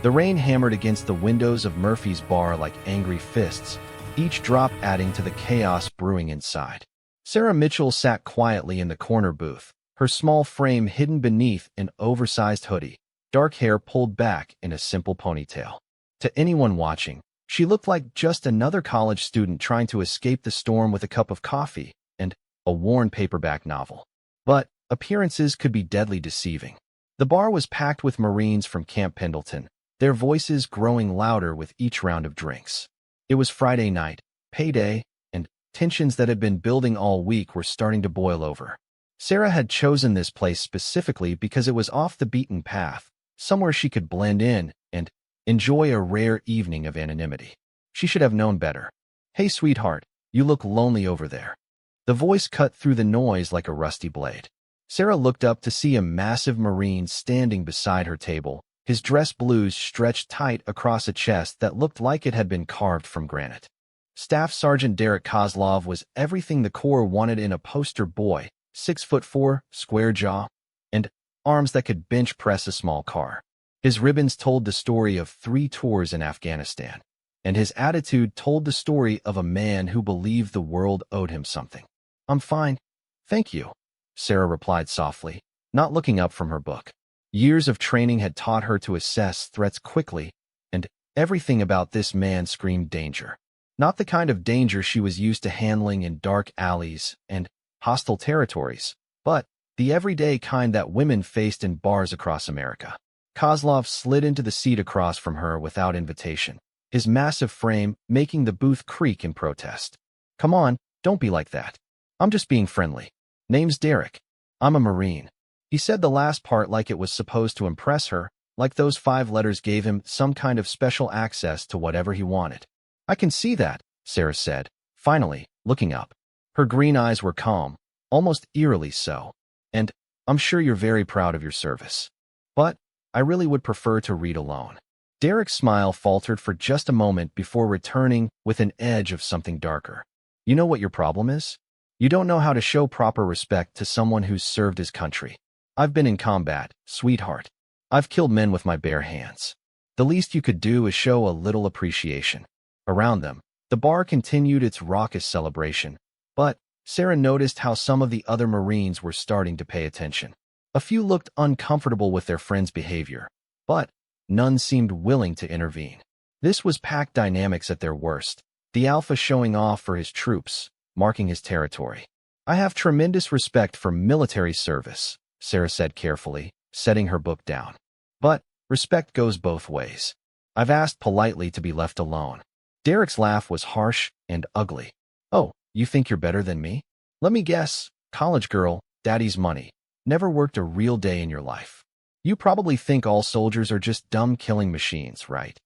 The rain hammered against the windows of Murphy's bar like angry fists, each drop adding to the chaos brewing inside. Sarah Mitchell sat quietly in the corner booth, her small frame hidden beneath an oversized hoodie, dark hair pulled back in a simple ponytail. To anyone watching, she looked like just another college student trying to escape the storm with a cup of coffee and a worn paperback novel. But appearances could be deadly deceiving. The bar was packed with Marines from Camp Pendleton, their voices growing louder with each round of drinks. It was Friday night, payday, and tensions that had been building all week were starting to boil over. Sarah had chosen this place specifically because it was off the beaten path, somewhere she could blend in and enjoy a rare evening of anonymity. She should have known better. "Hey, sweetheart, you look lonely over there." The voice cut through the noise like a rusty blade. Sarah looked up to see a massive Marine standing beside her table, his dress blues stretched tight across a chest that looked like it had been carved from granite. Staff Sergeant Derek Kozlov was everything the Corps wanted in a poster boy: 6'4", square jaw, and arms that could bench press a small car. His ribbons told the story of 3 tours in Afghanistan, and his attitude told the story of a man who believed the world owed him something. "I'm fine, thank you," Sarah replied softly, not looking up from her book. Years of training had taught her to assess threats quickly, and everything about this man screamed danger. Not the kind of danger she was used to handling in dark alleys and hostile territories, but the everyday kind that women faced in bars across America. Kozlov slid into the seat across from her without invitation, his massive frame making the booth creak in protest. "Come on, don't be like that. I'm just being friendly. Name's Derek. I'm a Marine." He said the last part like it was supposed to impress her, like those 5 letters gave him some kind of special access to whatever he wanted. "I can see that," Sarah said, finally, looking up. Her green eyes were calm, almost eerily so. "And I'm sure you're very proud of your service. But I really would prefer to read alone." Derek's smile faltered for just a moment before returning with an edge of something darker. "You know what your problem is? You don't know how to show proper respect to someone who's served his country. I've been in combat, sweetheart. I've killed men with my bare hands. The least you could do is show a little appreciation." Around them, the bar continued its raucous celebration, but Sarah noticed how some of the other Marines were starting to pay attention. A few looked uncomfortable with their friend's behavior, but none seemed willing to intervene. This was pack dynamics at their worst, the alpha showing off for his troops, marking his territory. "I have tremendous respect for military service," Sarah said carefully, setting her book down. "But respect goes both ways. I've asked politely to be left alone." Derek's laugh was harsh and ugly. "Oh, you think you're better than me? Let me guess, college girl, daddy's money. Never worked a real day in your life. You probably think all soldiers are just dumb killing machines, right?"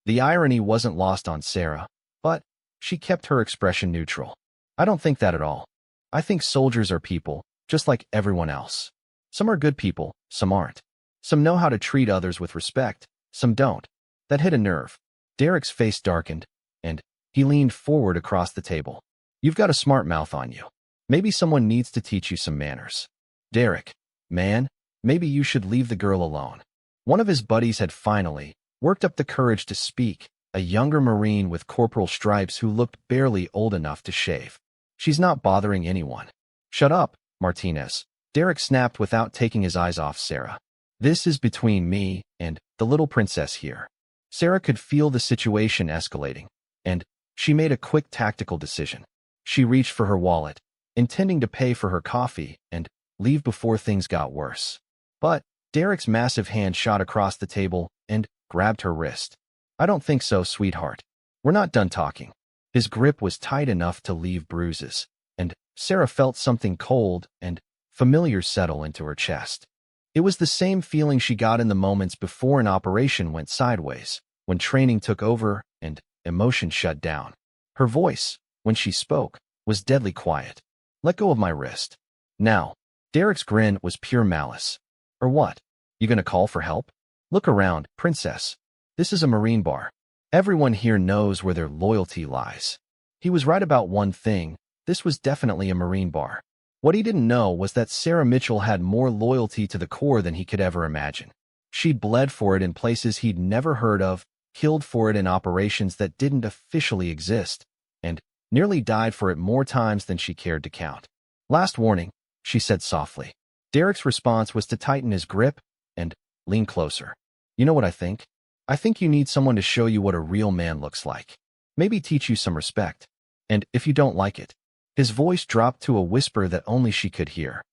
The irony wasn't lost on Sarah, but she kept her expression neutral. "I don't think that at all. I think soldiers are people, just like everyone else. Some are good people, some aren't. Some know how to treat others with respect, some don't." That hit a nerve. Derek's face darkened, and he leaned forward across the table. "You've got a smart mouth on you. Maybe someone needs to teach you some manners. Derek, man, maybe you should leave the girl alone." One of his buddies had finally worked up the courage to speak, a younger Marine with corporal stripes who looked barely old enough to shave. "She's not bothering anyone." "Shut up, Martinez," Derek snapped without taking his eyes off Sarah. "This is between me and the little princess here." Sarah could feel the situation escalating, and she made a quick tactical decision. She reached for her wallet, intending to pay for her coffee and leave before things got worse. But Derek's massive hand shot across the table and grabbed her wrist. "I don't think so, sweetheart. We're not done talking." His grip was tight enough to leave bruises, and Sarah felt something cold and familiar settle into her chest. It was the same feeling she got in the moments before an operation went sideways, when training took over and emotion shut down. Her voice, when she spoke, was deadly quiet. "Let go of my wrist. Now." Derek's grin was pure malice. "Or what? You gonna call for help? Look around, princess. This is a Marine bar. Everyone here knows where their loyalty lies." He was right about one thing: this was definitely a Marine bar. What he didn't know was that Sarah Mitchell had more loyalty to the Corps than he could ever imagine. She'd bled for it in places he'd never heard of, killed for it in operations that didn't officially exist, and nearly died for it more times than she cared to count. "Last warning," she said softly. Derek's response was to tighten his grip and lean closer. "You know what I think? I think you need someone to show you what a real man looks like. Maybe teach you some respect. And if you don't like it." His voice dropped to a whisper that only she could hear.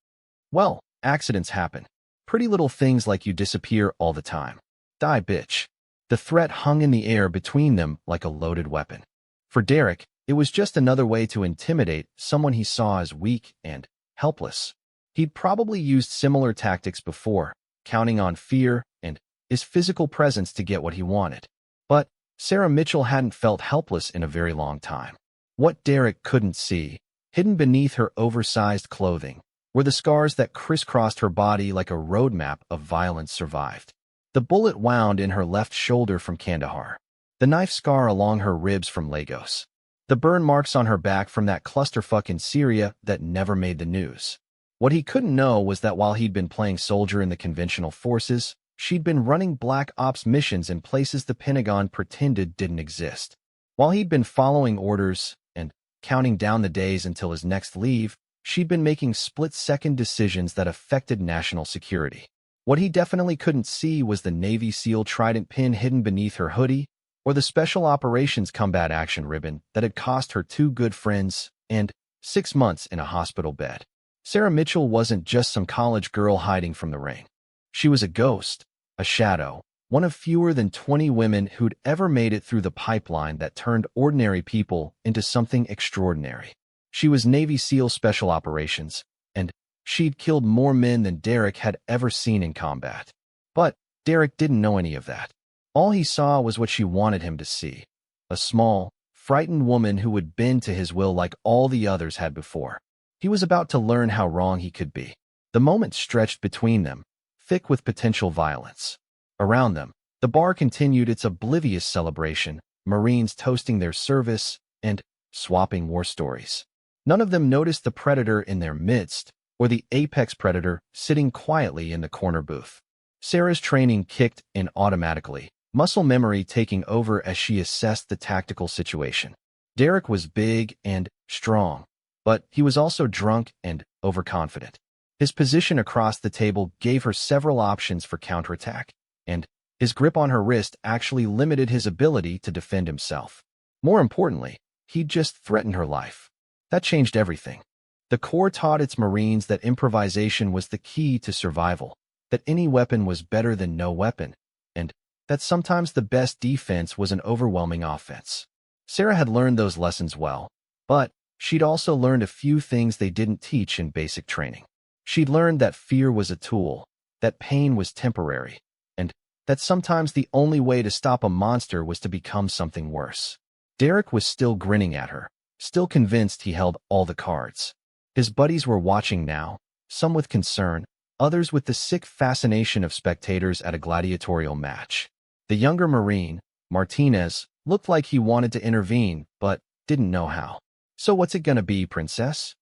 "Well, accidents happen. Pretty little things like you disappear all the time. Die, bitch." The threat hung in the air between them like a loaded weapon. For Derek, it was just another way to intimidate someone he saw as weak and helpless. He'd probably used similar tactics before, counting on fear and his physical presence to get what he wanted. But Sarah Mitchell hadn't felt helpless in a very long time. What Derek couldn't see, hidden beneath her oversized clothing, were the scars that crisscrossed her body like a roadmap of violence survived. The bullet wound in her left shoulder from Kandahar, the knife scar along her ribs from Lagos, the burn marks on her back from that clusterfuck in Syria that never made the news. What he couldn't know was that while he'd been playing soldier in the conventional forces, she'd been running black ops missions in places the Pentagon pretended didn't exist. While he'd been following orders and counting down the days until his next leave, she'd been making split-second decisions that affected national security. What he definitely couldn't see was the Navy SEAL Trident pin hidden beneath her hoodie, or the Special Operations Combat Action ribbon that had cost her 2 good friends and 6 months in a hospital bed. Sarah Mitchell wasn't just some college girl hiding from the rain. She was a ghost, a shadow, one of fewer than 20 women who'd ever made it through the pipeline that turned ordinary people into something extraordinary. She was Navy SEAL Special Operations, and she'd killed more men than Derek had ever seen in combat. But Derek didn't know any of that. All he saw was what she wanted him to see, a small, frightened woman who would bend to his will like all the others had before. He was about to learn how wrong he could be. The moment stretched between them, thick with potential violence. Around them, the bar continued its oblivious celebration, Marines toasting their service and swapping war stories. None of them noticed the predator in their midst, or the apex predator sitting quietly in the corner booth. Sarah's training kicked in automatically, muscle memory taking over as she assessed the tactical situation. Derek was big and strong, but he was also drunk and overconfident. His position across the table gave her several options for counterattack, and his grip on her wrist actually limited his ability to defend himself. More importantly, he'd just threatened her life. That changed everything. The Corps taught its Marines that improvisation was the key to survival, that any weapon was better than no weapon, and that sometimes the best defense was an overwhelming offense. Sarah had learned those lessons well, but she'd also learned a few things they didn't teach in basic training. She'd learned that fear was a tool, that pain was temporary, and that sometimes the only way to stop a monster was to become something worse. Derek was still grinning at her, still convinced he held all the cards. His buddies were watching now, some with concern, others with the sick fascination of spectators at a gladiatorial match. The younger Marine, Martinez, looked like he wanted to intervene, but didn't know how. "So what's it gonna be, princess?"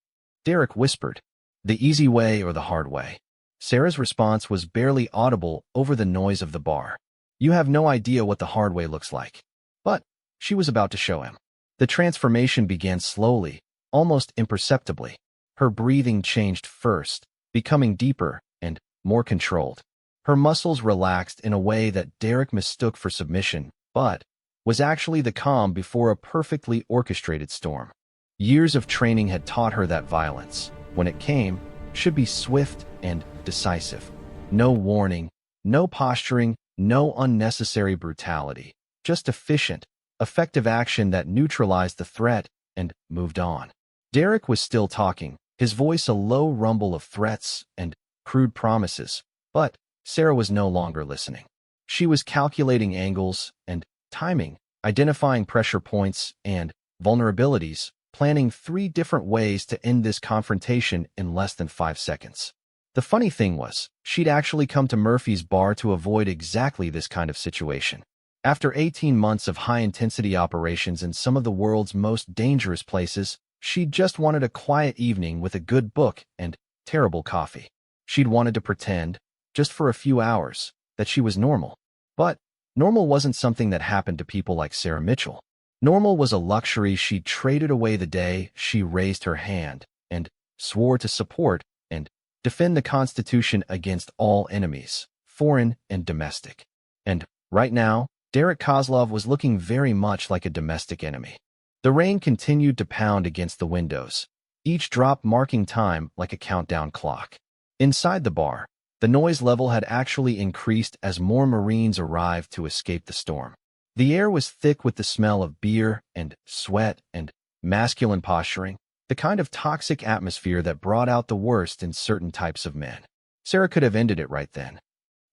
Derek whispered. "The easy way or the hard way?" Sarah's response was barely audible over the noise of the bar. "You have no idea what the hard way looks like." But she was about to show him. The transformation began slowly, almost imperceptibly. Her breathing changed first, becoming deeper and more controlled. Her muscles relaxed in a way that Derek mistook for submission, but was actually the calm before a perfectly orchestrated storm. Years of training had taught her that violence, when it came, should be swift and decisive. No warning, no posturing, no unnecessary brutality. Just efficient, effective action that neutralized the threat and moved on. Derek was still talking, his voice a low rumble of threats and crude promises, but Sarah was no longer listening. She was calculating angles and timing, identifying pressure points and vulnerabilities, planning 3 different ways to end this confrontation in less than 5 seconds. The funny thing was, she'd actually come to Murphy's bar to avoid exactly this kind of situation. After 18 months of high-intensity operations in some of the world's most dangerous places, she'd just wanted a quiet evening with a good book and terrible coffee. She'd wanted to pretend, just for a few hours, that she was normal. But normal wasn't something that happened to people like Sarah Mitchell. Normal was a luxury she traded away the day she raised her hand and swore to support and defend the Constitution against all enemies, foreign and domestic. And right now, Derek Kozlov was looking very much like a domestic enemy. The rain continued to pound against the windows, each drop marking time like a countdown clock. Inside the bar, the noise level had actually increased as more Marines arrived to escape the storm. The air was thick with the smell of beer and sweat and masculine posturing, the kind of toxic atmosphere that brought out the worst in certain types of men. Sarah could have ended it right then.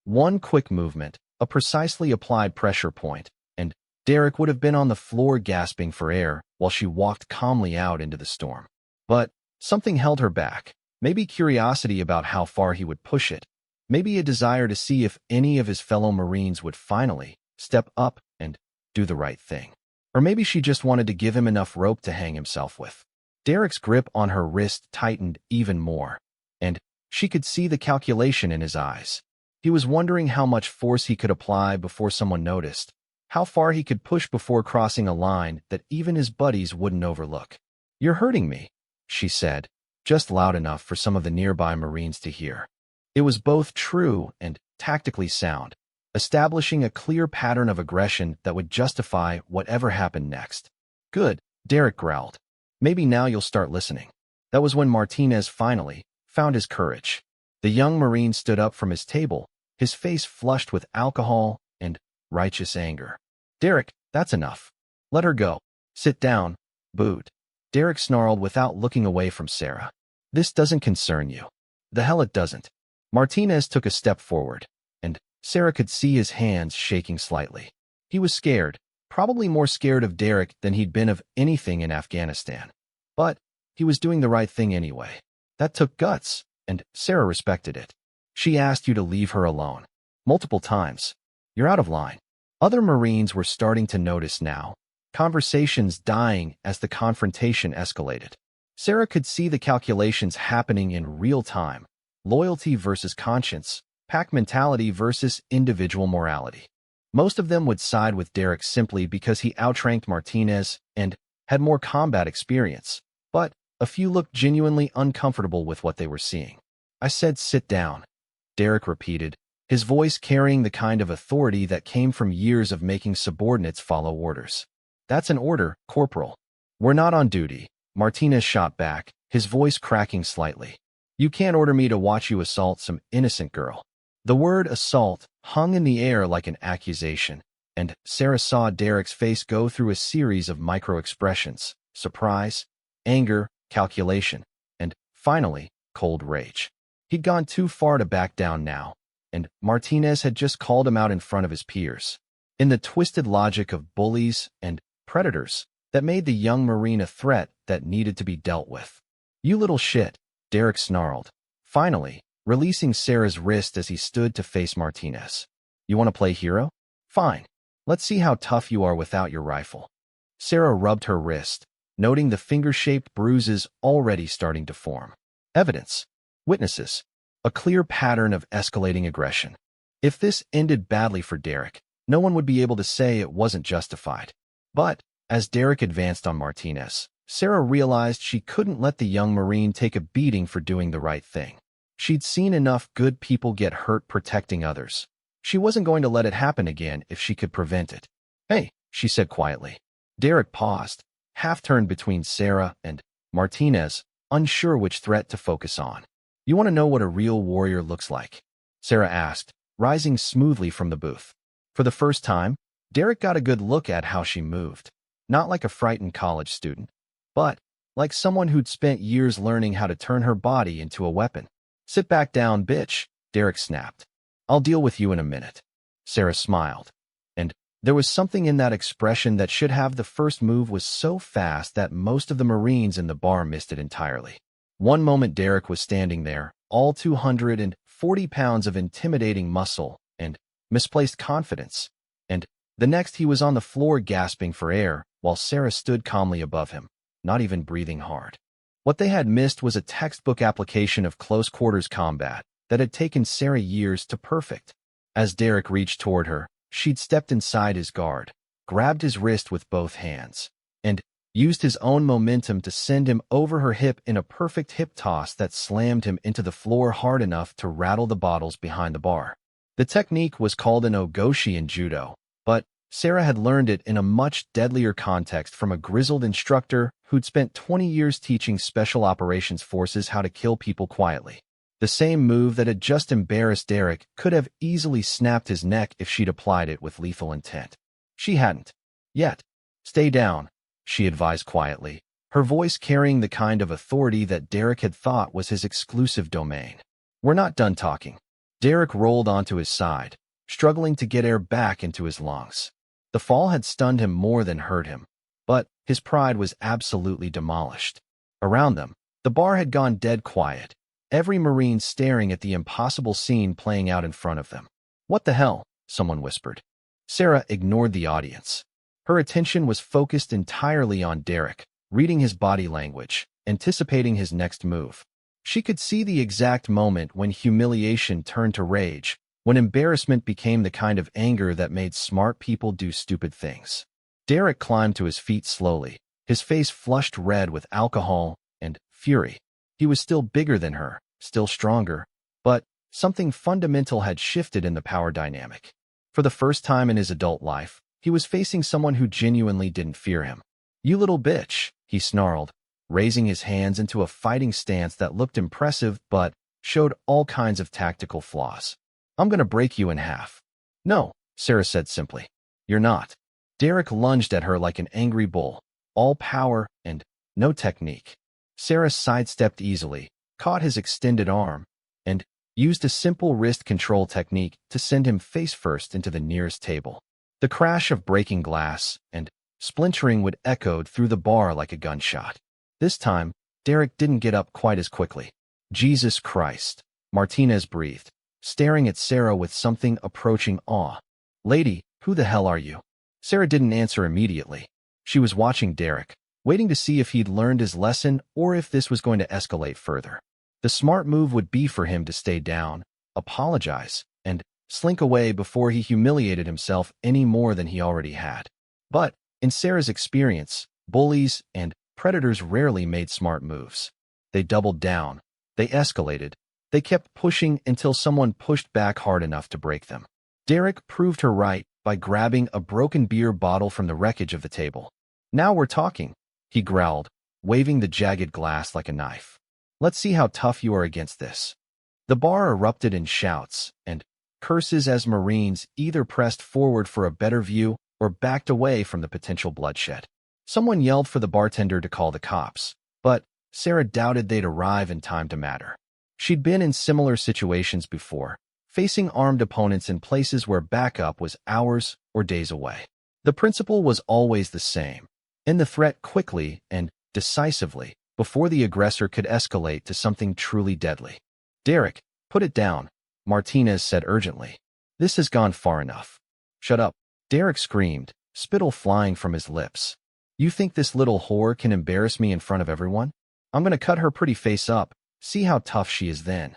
One quick movement, a precisely applied pressure point, and Derek would have been on the floor gasping for air while she walked calmly out into the storm. But something held her back, maybe curiosity about how far he would push it, maybe a desire to see if any of his fellow Marines would finally step up and do the right thing. Or maybe she just wanted to give him enough rope to hang himself with. Derek's grip on her wrist tightened even more, and she could see the calculation in his eyes. He was wondering how much force he could apply before someone noticed, how far he could push before crossing a line that even his buddies wouldn't overlook. "You're hurting me," she said, just loud enough for some of the nearby Marines to hear. It was both true and tactically sound, establishing a clear pattern of aggression that would justify whatever happened next. "Good," Derek growled. "Maybe now you'll start listening." That was when Martinez finally found his courage. The young Marine stood up from his table, his face flushed with alcohol and righteous anger. "Derek, that's enough. Let her go. Sit down, Boot." Derek snarled without looking away from Sarah. "This doesn't concern you." "The hell it doesn't." Martinez took a step forward, and Sarah could see his hands shaking slightly. He was scared, probably more scared of Derek than he'd been of anything in Afghanistan. But he was doing the right thing anyway. That took guts, and Sarah respected it. "She asked you to leave her alone. Multiple times. You're out of line." Other Marines were starting to notice now, conversations dying as the confrontation escalated. Sarah could see the calculations happening in real time. Loyalty versus conscience, pack mentality versus individual morality. Most of them would side with Derek simply because he outranked Martinez and had more combat experience, but a few looked genuinely uncomfortable with what they were seeing. "I said sit down," Derek repeated, his voice carrying the kind of authority that came from years of making subordinates follow orders. "That's an order, Corporal." "We're not on duty," Martinez shot back, his voice cracking slightly. "You can't order me to watch you assault some innocent girl." The word assault hung in the air like an accusation, and Sarah saw Derek's face go through a series of micro-expressions: surprise, anger, calculation, and, finally, cold rage. He'd gone too far to back down now, and Martinez had just called him out in front of his peers. In the twisted logic of bullies and predators, that made the young Marine a threat that needed to be dealt with. "You little shit," Derek snarled, finally, releasing Sarah's wrist as he stood to face Martinez. "You want to play hero? Fine. Let's see how tough you are without your rifle." Sarah rubbed her wrist, noting the finger-shaped bruises already starting to form. Evidence. Witnesses. A clear pattern of escalating aggression. If this ended badly for Derek, no one would be able to say it wasn't justified. But, as Derek advanced on Martinez, Sarah realized she couldn't let the young Marine take a beating for doing the right thing. She'd seen enough good people get hurt protecting others. She wasn't going to let it happen again if she could prevent it. "Hey," she said quietly. Derek paused, half-turned between Sarah and Martinez, unsure which threat to focus on. "You want to know what a real warrior looks like?" Sarah asked, rising smoothly from the booth. For the first time, Derek got a good look at how she moved. Not like a frightened college student, but like someone who'd spent years learning how to turn her body into a weapon. "Sit back down, bitch," Derek snapped. "I'll deal with you in a minute." Sarah smiled, and there was something in that expression that should have the first move was so fast that most of the Marines in the bar missed it entirely. One moment Derek was standing there, all 240 pounds of intimidating muscle and misplaced confidence, and the next he was on the floor gasping for air while Sarah stood calmly above him, not even breathing hard. What they had missed was a textbook application of close-quarters combat that had taken Sarah years to perfect. As Derek reached toward her, she'd stepped inside his guard, grabbed his wrist with both hands, and used his own momentum to send him over her hip in a perfect hip toss that slammed him into the floor hard enough to rattle the bottles behind the bar. The technique was called an ogoshi in judo, but Sarah had learned it in a much deadlier context from a grizzled instructor who'd spent 20 years teaching Special Operations Forces how to kill people quietly. The same move that had just embarrassed Derek could have easily snapped his neck if she'd applied it with lethal intent. She hadn't. Yet. Stay down, she advised quietly, her voice carrying the kind of authority that Derek had thought was his exclusive domain. We're not done talking. Derek rolled onto his side, struggling to get air back into his lungs. The fall had stunned him more than hurt him, but his pride was absolutely demolished. Around them, the bar had gone dead quiet, every Marine staring at the impossible scene playing out in front of them. What the hell? Someone whispered. Sarah ignored the audience. Her attention was focused entirely on Derek, reading his body language, anticipating his next move. She could see the exact moment when humiliation turned to rage, when embarrassment became the kind of anger that made smart people do stupid things. Derek climbed to his feet slowly, his face flushed red with alcohol and fury. He was still bigger than her, still stronger, but something fundamental had shifted in the power dynamic. For the first time in his adult life, he was facing someone who genuinely didn't fear him. "You little bitch," he snarled, raising his hands into a fighting stance that looked impressive but showed all kinds of tactical flaws. "I'm gonna break you in half." "No," Sarah said simply. "You're not." Derek lunged at her like an angry bull, all power and no technique. Sarah sidestepped easily, caught his extended arm, and used a simple wrist control technique to send him face first into the nearest table. The crash of breaking glass and splintering would echoed through the bar like a gunshot. This time, Derek didn't get up quite as quickly. "Jesus Christ," Martinez breathed, staring at Sarah with something approaching awe. "Lady, who the hell are you?" Sarah didn't answer immediately. She was watching Derek, waiting to see if he'd learned his lesson or if this was going to escalate further. The smart move would be for him to stay down, apologize, and slink away before he humiliated himself any more than he already had. But, in Sarah's experience, bullies and predators rarely made smart moves. They doubled down, they escalated, they kept pushing until someone pushed back hard enough to break them. Derek proved her right by grabbing a broken beer bottle from the wreckage of the table. "Now we're talking," he growled, waving the jagged glass like a knife. "Let's see how tough you are against this." The bar erupted in shouts and curses as Marines either pressed forward for a better view or backed away from the potential bloodshed. Someone yelled for the bartender to call the cops, but Sarah doubted they'd arrive in time to matter. She'd been in similar situations before, facing armed opponents in places where backup was hours or days away. The principle was always the same: end the threat quickly and decisively before the aggressor could escalate to something truly deadly. "Derek, put it down," Martinez said urgently. "This has gone far enough." "Shut up," Derek screamed, spittle flying from his lips. "You think this little whore can embarrass me in front of everyone? I'm gonna cut her pretty face up, see how tough she is then."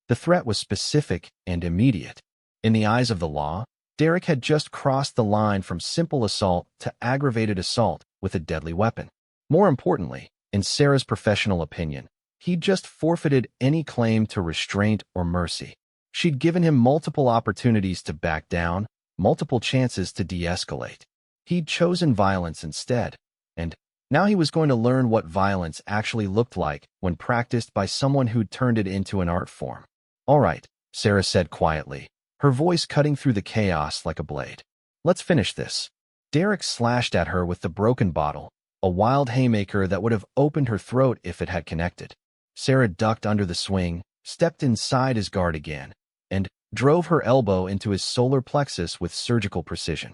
The threat was specific and immediate. In the eyes of the law, Derek had just crossed the line from simple assault to aggravated assault with a deadly weapon. More importantly, in Sarah's professional opinion, he'd just forfeited any claim to restraint or mercy. She'd given him multiple opportunities to back down, multiple chances to de-escalate. He'd chosen violence instead, and now he was going to learn what violence actually looked like when practiced by someone who'd turned it into an art form. "All right," Sarah said quietly, her voice cutting through the chaos like a blade. "Let's finish this." Derek slashed at her with the broken bottle, a wild haymaker that would have opened her throat if it had connected. Sarah ducked under the swing, stepped inside his guard again, and drove her elbow into his solar plexus with surgical precision.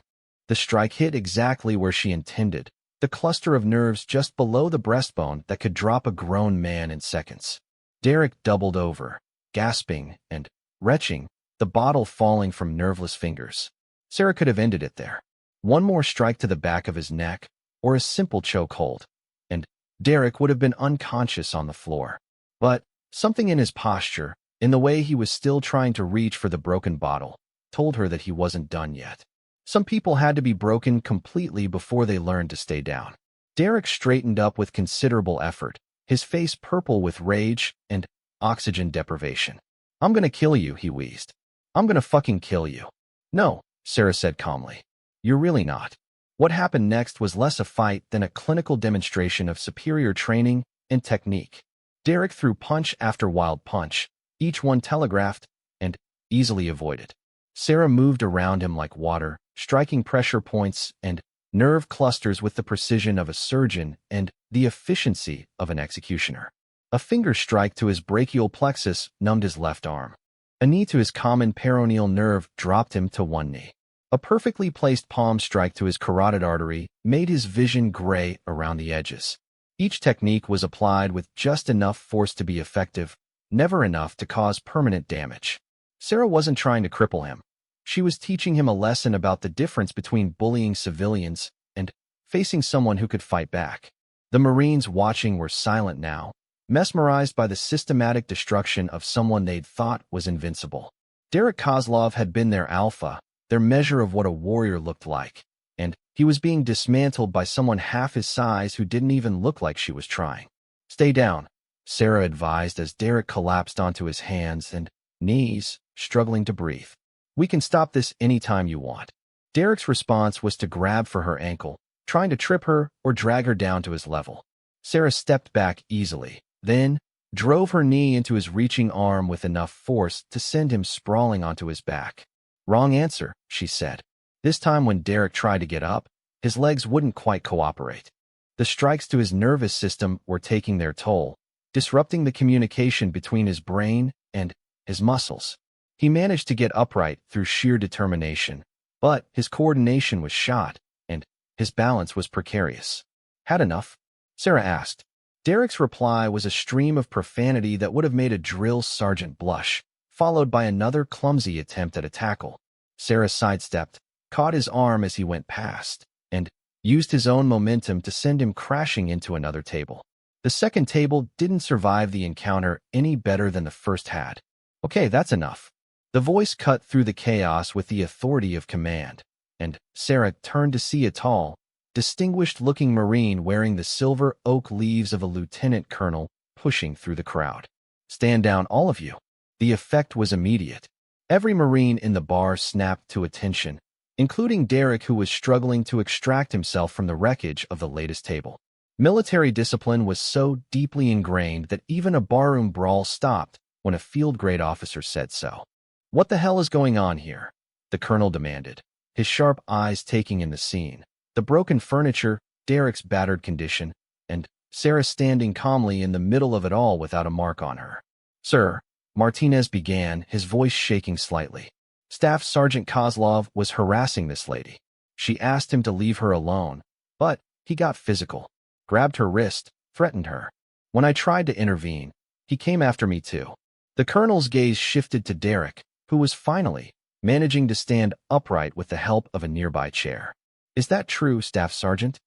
The strike hit exactly where she intended, the cluster of nerves just below the breastbone that could drop a grown man in seconds. Derek doubled over, gasping and retching, the bottle falling from nerveless fingers. Sarah could have ended it there. One more strike to the back of his neck, or a simple chokehold, and Derek would have been unconscious on the floor. But something in his posture, in the way he was still trying to reach for the broken bottle, told her that he wasn't done yet. Some people had to be broken completely before they learned to stay down. Derek straightened up with considerable effort, his face purple with rage and oxygen deprivation. "I'm gonna kill you," he wheezed. "I'm gonna fucking kill you." "No," Sarah said calmly. "You're really not." What happened next was less a fight than a clinical demonstration of superior training and technique. Derek threw punch after wild punch, each one telegraphed and easily avoided. Sarah moved around him like water, striking pressure points and nerve clusters with the precision of a surgeon and the efficiency of an executioner. A finger strike to his brachial plexus numbed his left arm. A knee to his common peroneal nerve dropped him to one knee. A perfectly placed palm strike to his carotid artery made his vision gray around the edges. Each technique was applied with just enough force to be effective, never enough to cause permanent damage. Sarah wasn't trying to cripple him. She was teaching him a lesson about the difference between bullying civilians and facing someone who could fight back. The Marines watching were silent now, mesmerized by the systematic destruction of someone they'd thought was invincible. Derek Kozlov had been their alpha, their measure of what a warrior looked like, and he was being dismantled by someone half his size who didn't even look like she was trying. "Stay down," Sarah advised as Derek collapsed onto his hands and knees, struggling to breathe. "We can stop this anytime you want." Derek's response was to grab for her ankle, trying to trip her or drag her down to his level. Sarah stepped back easily, then drove her knee into his reaching arm with enough force to send him sprawling onto his back. "Wrong answer," she said. This time when Derek tried to get up, his legs wouldn't quite cooperate. The strikes to his nervous system were taking their toll, disrupting the communication between his brain and his muscles. He managed to get upright through sheer determination, but his coordination was shot, and his balance was precarious. "Had enough?" Sarah asked. Derek's reply was a stream of profanity that would have made a drill sergeant blush, followed by another clumsy attempt at a tackle. Sarah sidestepped, caught his arm as he went past, and used his own momentum to send him crashing into another table. The second table didn't survive the encounter any better than the first had. "Okay, that's enough." The voice cut through the chaos with the authority of command, and Sarah turned to see a tall, distinguished-looking Marine wearing the silver oak leaves of a lieutenant colonel pushing through the crowd. "Stand down, all of you." The effect was immediate. Every Marine in the bar snapped to attention, including Derek, who was struggling to extract himself from the wreckage of the latest table. Military discipline was so deeply ingrained that even a barroom brawl stopped when a field-grade officer said so. "What the hell is going on here?" the colonel demanded, his sharp eyes taking in the scene. The broken furniture, Derek's battered condition, and Sarah standing calmly in the middle of it all without a mark on her. "Sir," Martinez began, his voice shaking slightly. Staff Sergeant Kozlov was harassing this lady. She asked him to leave her alone, but he got physical, grabbed her wrist, threatened her. When I tried to intervene, he came after me too. The colonel's gaze shifted to Derek, who was finally managing to stand upright with the help of a nearby chair. "Is that true, Staff Sergeant?"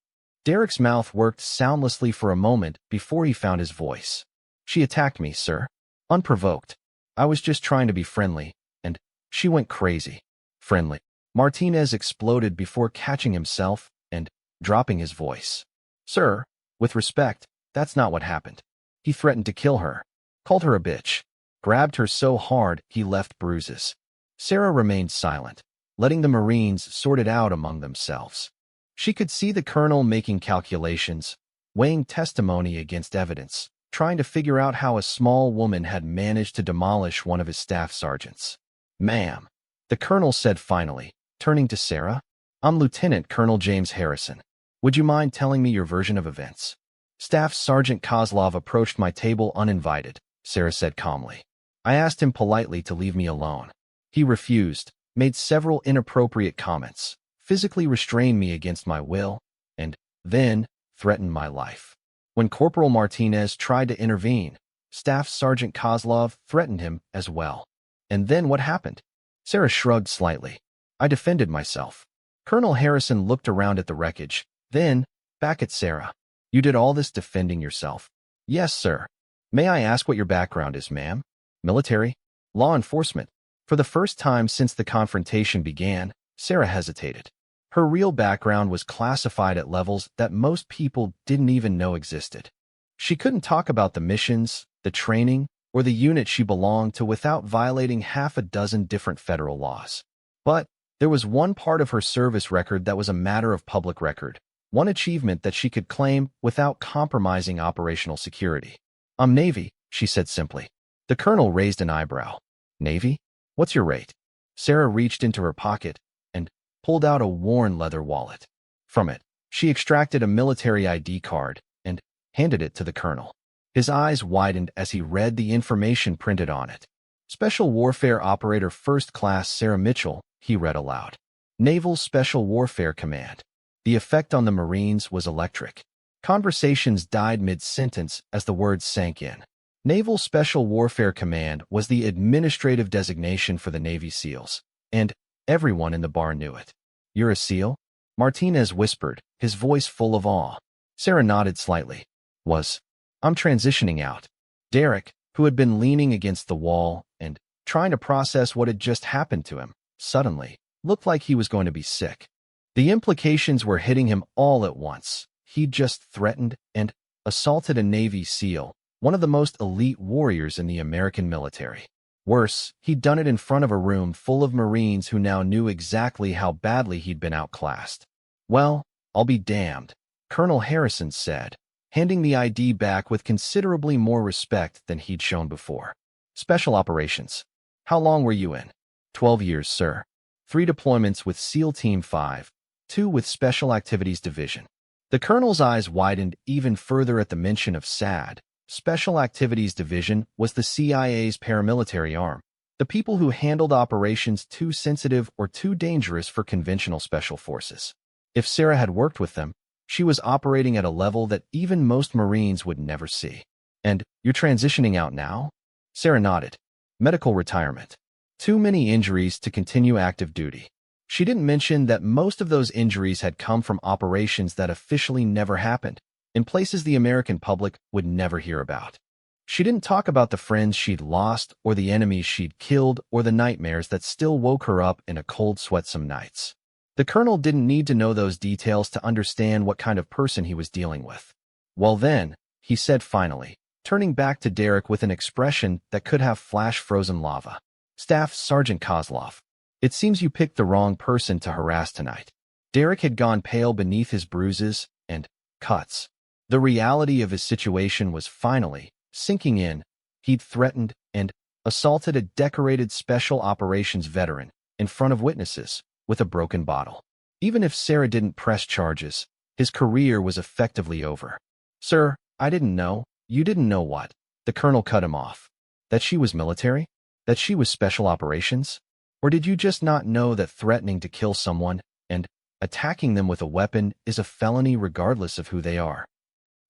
Derek's mouth worked soundlessly for a moment before he found his voice. "She attacked me, sir. Unprovoked. I was just trying to be friendly, and she went crazy." "Friendly." Martinez exploded before catching himself and dropping his voice. "Sir, with respect, that's not what happened. He threatened to kill her, called her a bitch, grabbed her so hard he left bruises." Sarah remained silent, letting the Marines sort it out among themselves. She could see the colonel making calculations, weighing testimony against evidence, trying to figure out how a small woman had managed to demolish one of his staff sergeants. "Ma'am," the colonel said finally, turning to Sarah, "I'm Lieutenant Colonel James Harrison. Would you mind telling me your version of events?" "Staff Sergeant Kozlov approached my table uninvited," Sarah said calmly. "I asked him politely to leave me alone. He refused, made several inappropriate comments, physically restrained me against my will, and then threatened my life. When Corporal Martinez tried to intervene, Staff Sergeant Kozlov threatened him as well." "And then what happened?" Sarah shrugged slightly. "I defended myself." Colonel Harrison looked around at the wreckage, then back at Sarah. "You did all this defending yourself?" "Yes, sir." "May I ask what your background is, ma'am?" "Military. Law enforcement." For the first time since the confrontation began, Sarah hesitated. Her real background was classified at levels that most people didn't even know existed. She couldn't talk about the missions, the training, or the unit she belonged to without violating half a dozen different federal laws. But there was one part of her service record that was a matter of public record, one achievement that she could claim without compromising operational security. "I'm Navy," she said simply. The colonel raised an eyebrow. "Navy? What's your rate?" Sarah reached into her pocket and pulled out a worn leather wallet. From it, she extracted a military ID card and handed it to the colonel. His eyes widened as he read the information printed on it. "Special Warfare Operator First Class Sarah Mitchell," he read aloud. "Naval Special Warfare Command." The effect on the Marines was electric. Conversations died mid-sentence as the words sank in. Naval Special Warfare Command was the administrative designation for the Navy SEALs, and everyone in the bar knew it. "You're a SEAL?" Martinez whispered, his voice full of awe. Sarah nodded slightly. "I'm transitioning out." Derek, who had been leaning against the wall and trying to process what had just happened to him, suddenly looked like he was going to be sick. The implications were hitting him all at once. He'd just threatened and assaulted a Navy SEAL, one of the most elite warriors in the American military. Worse, he'd done it in front of a room full of Marines who now knew exactly how badly he'd been outclassed. "Well, I'll be damned," Colonel Harrison said, handing the ID back with considerably more respect than he'd shown before. "Special Operations. How long were you in?" 12 years, sir. 3 deployments with SEAL Team 5, 2 with Special Activities Division." The colonel's eyes widened even further at the mention of SAD. Special Activities Division was the CIA's paramilitary arm, the people who handled operations too sensitive or too dangerous for conventional special forces. If Sarah had worked with them, she was operating at a level that even most Marines would never see. "And you're transitioning out now?" Sarah nodded. "Medical retirement. Too many injuries to continue active duty." She didn't mention that most of those injuries had come from operations that officially never happened, in places the American public would never hear about. She didn't talk about the friends she'd lost or the enemies she'd killed or the nightmares that still woke her up in a cold sweat some nights. The colonel didn't need to know those details to understand what kind of person he was dealing with. "Well then," he said finally, turning back to Derek with an expression that could have flash-frozen lava. "Staff Sergeant Kozlov, it seems you picked the wrong person to harass tonight." Derek had gone pale beneath his bruises and cuts. The reality of his situation was finally sinking in. He'd threatened and assaulted a decorated special operations veteran in front of witnesses with a broken bottle. Even if Sarah didn't press charges, his career was effectively over. "Sir, I didn't know." "You didn't know what?" The colonel cut him off. "That she was military? That she was special operations? Or did you just not know that threatening to kill someone and attacking them with a weapon is a felony regardless of who they are?"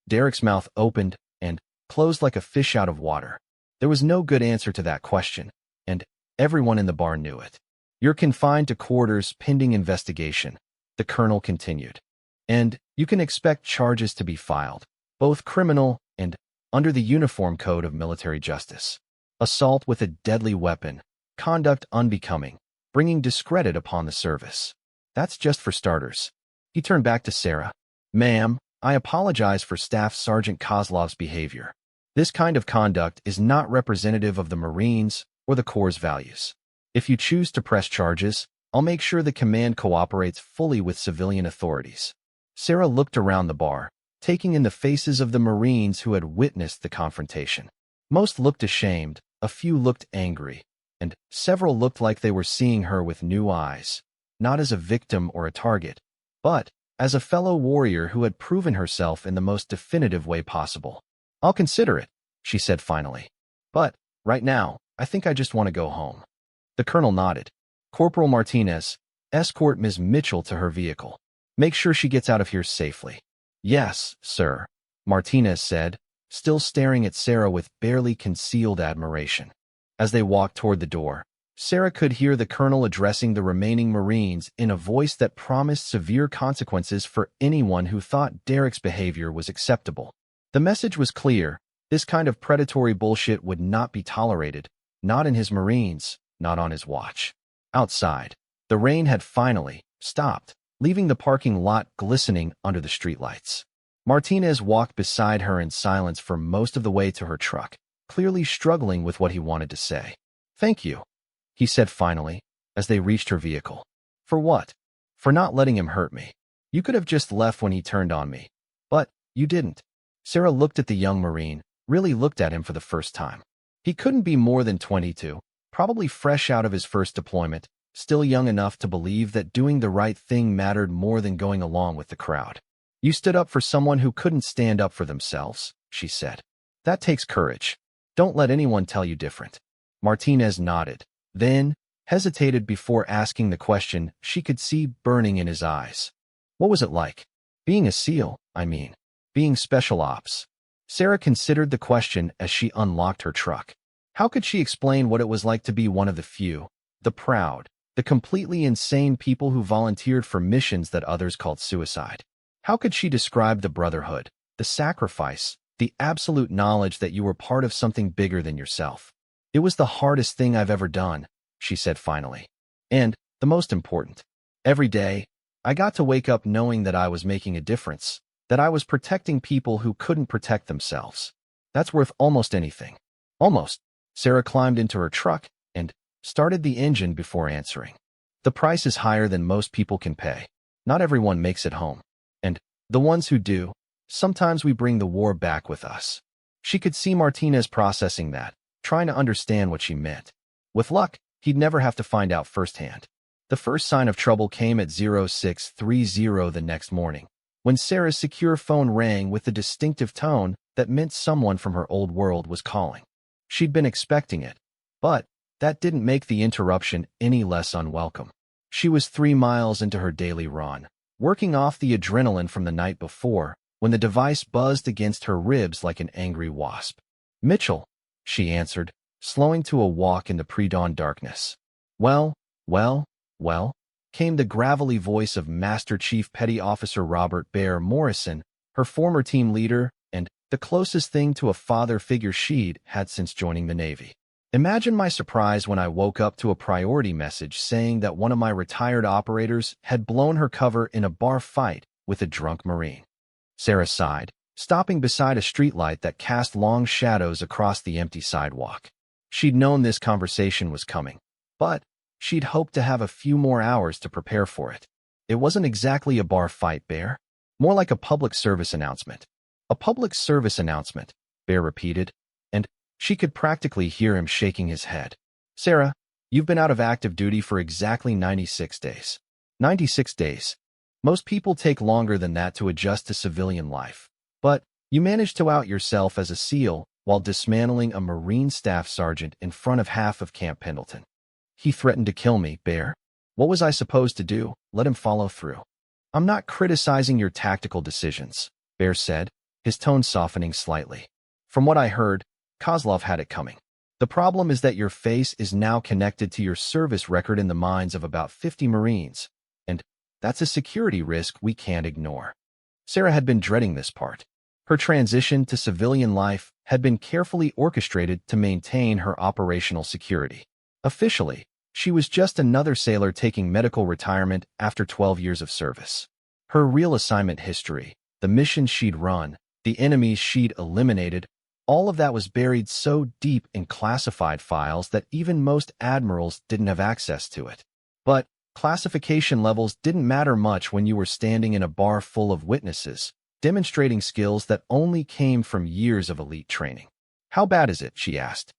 Derek's mouth opened and closed like a fish out of water. There was no good answer to that question, and everyone in the bar knew it. "You're confined to quarters pending investigation," the colonel continued. "And you can expect charges to be filed, both criminal and under the Uniform Code of Military Justice. Assault with a deadly weapon, conduct unbecoming, bringing discredit upon the service. That's just for starters." He turned back to Sarah. "Ma'am, I apologize for Staff Sergeant Kozlov's behavior. This kind of conduct is not representative of the Marines or the Corps' values. If you choose to press charges, I'll make sure the command cooperates fully with civilian authorities." Sarah looked around the bar, taking in the faces of the Marines who had witnessed the confrontation. Most looked ashamed, a few looked angry, and several looked like they were seeing her with new eyes, not as a victim or a target, but as a fellow warrior who had proven herself in the most definitive way possible. "I'll consider it," she said finally. "But right now, I think I just want to go home." The colonel nodded. "Corporal Martinez, escort Ms. Mitchell to her vehicle. Make sure she gets out of here safely." "Yes, sir," Martinez said, still staring at Sarah with barely concealed admiration. As they walked toward the door, Sarah could hear the colonel addressing the remaining Marines in a voice that promised severe consequences for anyone who thought Derek's behavior was acceptable. The message was clear: this kind of predatory bullshit would not be tolerated, not in his Marines, not on his watch. Outside, the rain had finally stopped, leaving the parking lot glistening under the streetlights. Martinez walked beside her in silence for most of the way to her truck, clearly struggling with what he wanted to say. "Thank you," he said finally, as they reached her vehicle. "For what?" "For not letting him hurt me. You could have just left when he turned on me. But you didn't." Sarah looked at the young Marine, really looked at him for the first time. He couldn't be more than 22, probably fresh out of his first deployment, still young enough to believe that doing the right thing mattered more than going along with the crowd. "You stood up for someone who couldn't stand up for themselves," she said. "That takes courage. Don't let anyone tell you different." Martinez nodded, then hesitated before asking the question she could see burning in his eyes. "What was it like? Being a SEAL, I mean. Being special ops." Sarah considered the question as she unlocked her truck. How could she explain what it was like to be one of the few, the proud, the completely insane people who volunteered for missions that others called suicide? How could she describe the brotherhood, the sacrifice, the absolute knowledge that you were part of something bigger than yourself? "It was the hardest thing I've ever done," she said finally. "And the most important. Every day, I got to wake up knowing that I was making a difference, that I was protecting people who couldn't protect themselves. That's worth almost anything." "Almost." Sarah climbed into her truck and started the engine before answering. "The price is higher than most people can pay. Not everyone makes it home. And the ones who do, sometimes we bring the war back with us." She could see Martinez processing that, trying to understand what she meant. With luck, he'd never have to find out firsthand. The first sign of trouble came at 0630 the next morning, when Sarah's secure phone rang with the distinctive tone that meant someone from her old world was calling. She'd been expecting it, but that didn't make the interruption any less unwelcome. She was 3 miles into her daily run, working off the adrenaline from the night before, when the device buzzed against her ribs like an angry wasp. "Mitchell," she answered, slowing to a walk in the pre-dawn darkness. Well, came the gravelly voice of Master Chief Petty Officer Robert Bear Morrison, her former team leader and the closest thing to a father figure she'd had since joining the Navy. "Imagine my surprise when I woke up to a priority message saying that one of my retired operators had blown her cover in a bar fight with a drunk Marine." Sarah sighed, stopping beside a streetlight that cast long shadows across the empty sidewalk. She'd known this conversation was coming, but she'd hoped to have a few more hours to prepare for it. "It wasn't exactly a bar fight, Bear. More like a public service announcement." "A public service announcement," Bear repeated, and she could practically hear him shaking his head. "Sarah, you've been out of active duty for exactly 96 days. 96 days. Most people take longer than that to adjust to civilian life. But you managed to out yourself as a SEAL while dismantling a Marine staff sergeant in front of half of Camp Pendleton. He threatened to kill me, Bear. What was I supposed to do? Let him follow through?" "I'm not criticizing your tactical decisions," Bear said, his tone softening slightly. "From what I heard, Kozlov had it coming. The problem is that your face is now connected to your service record in the minds of about 50 Marines, and that's a security risk we can't ignore." Sarah had been dreading this part. Her transition to civilian life had been carefully orchestrated to maintain her operational security. Officially, she was just another sailor taking medical retirement after 12 years of service. Her real assignment history, the missions she'd run, the enemies she'd eliminated, all of that was buried so deep in classified files that even most admirals didn't have access to it. But classification levels didn't matter much when you were standing in a bar full of witnesses, demonstrating skills that only came from years of elite training. "How bad is it?" she asked.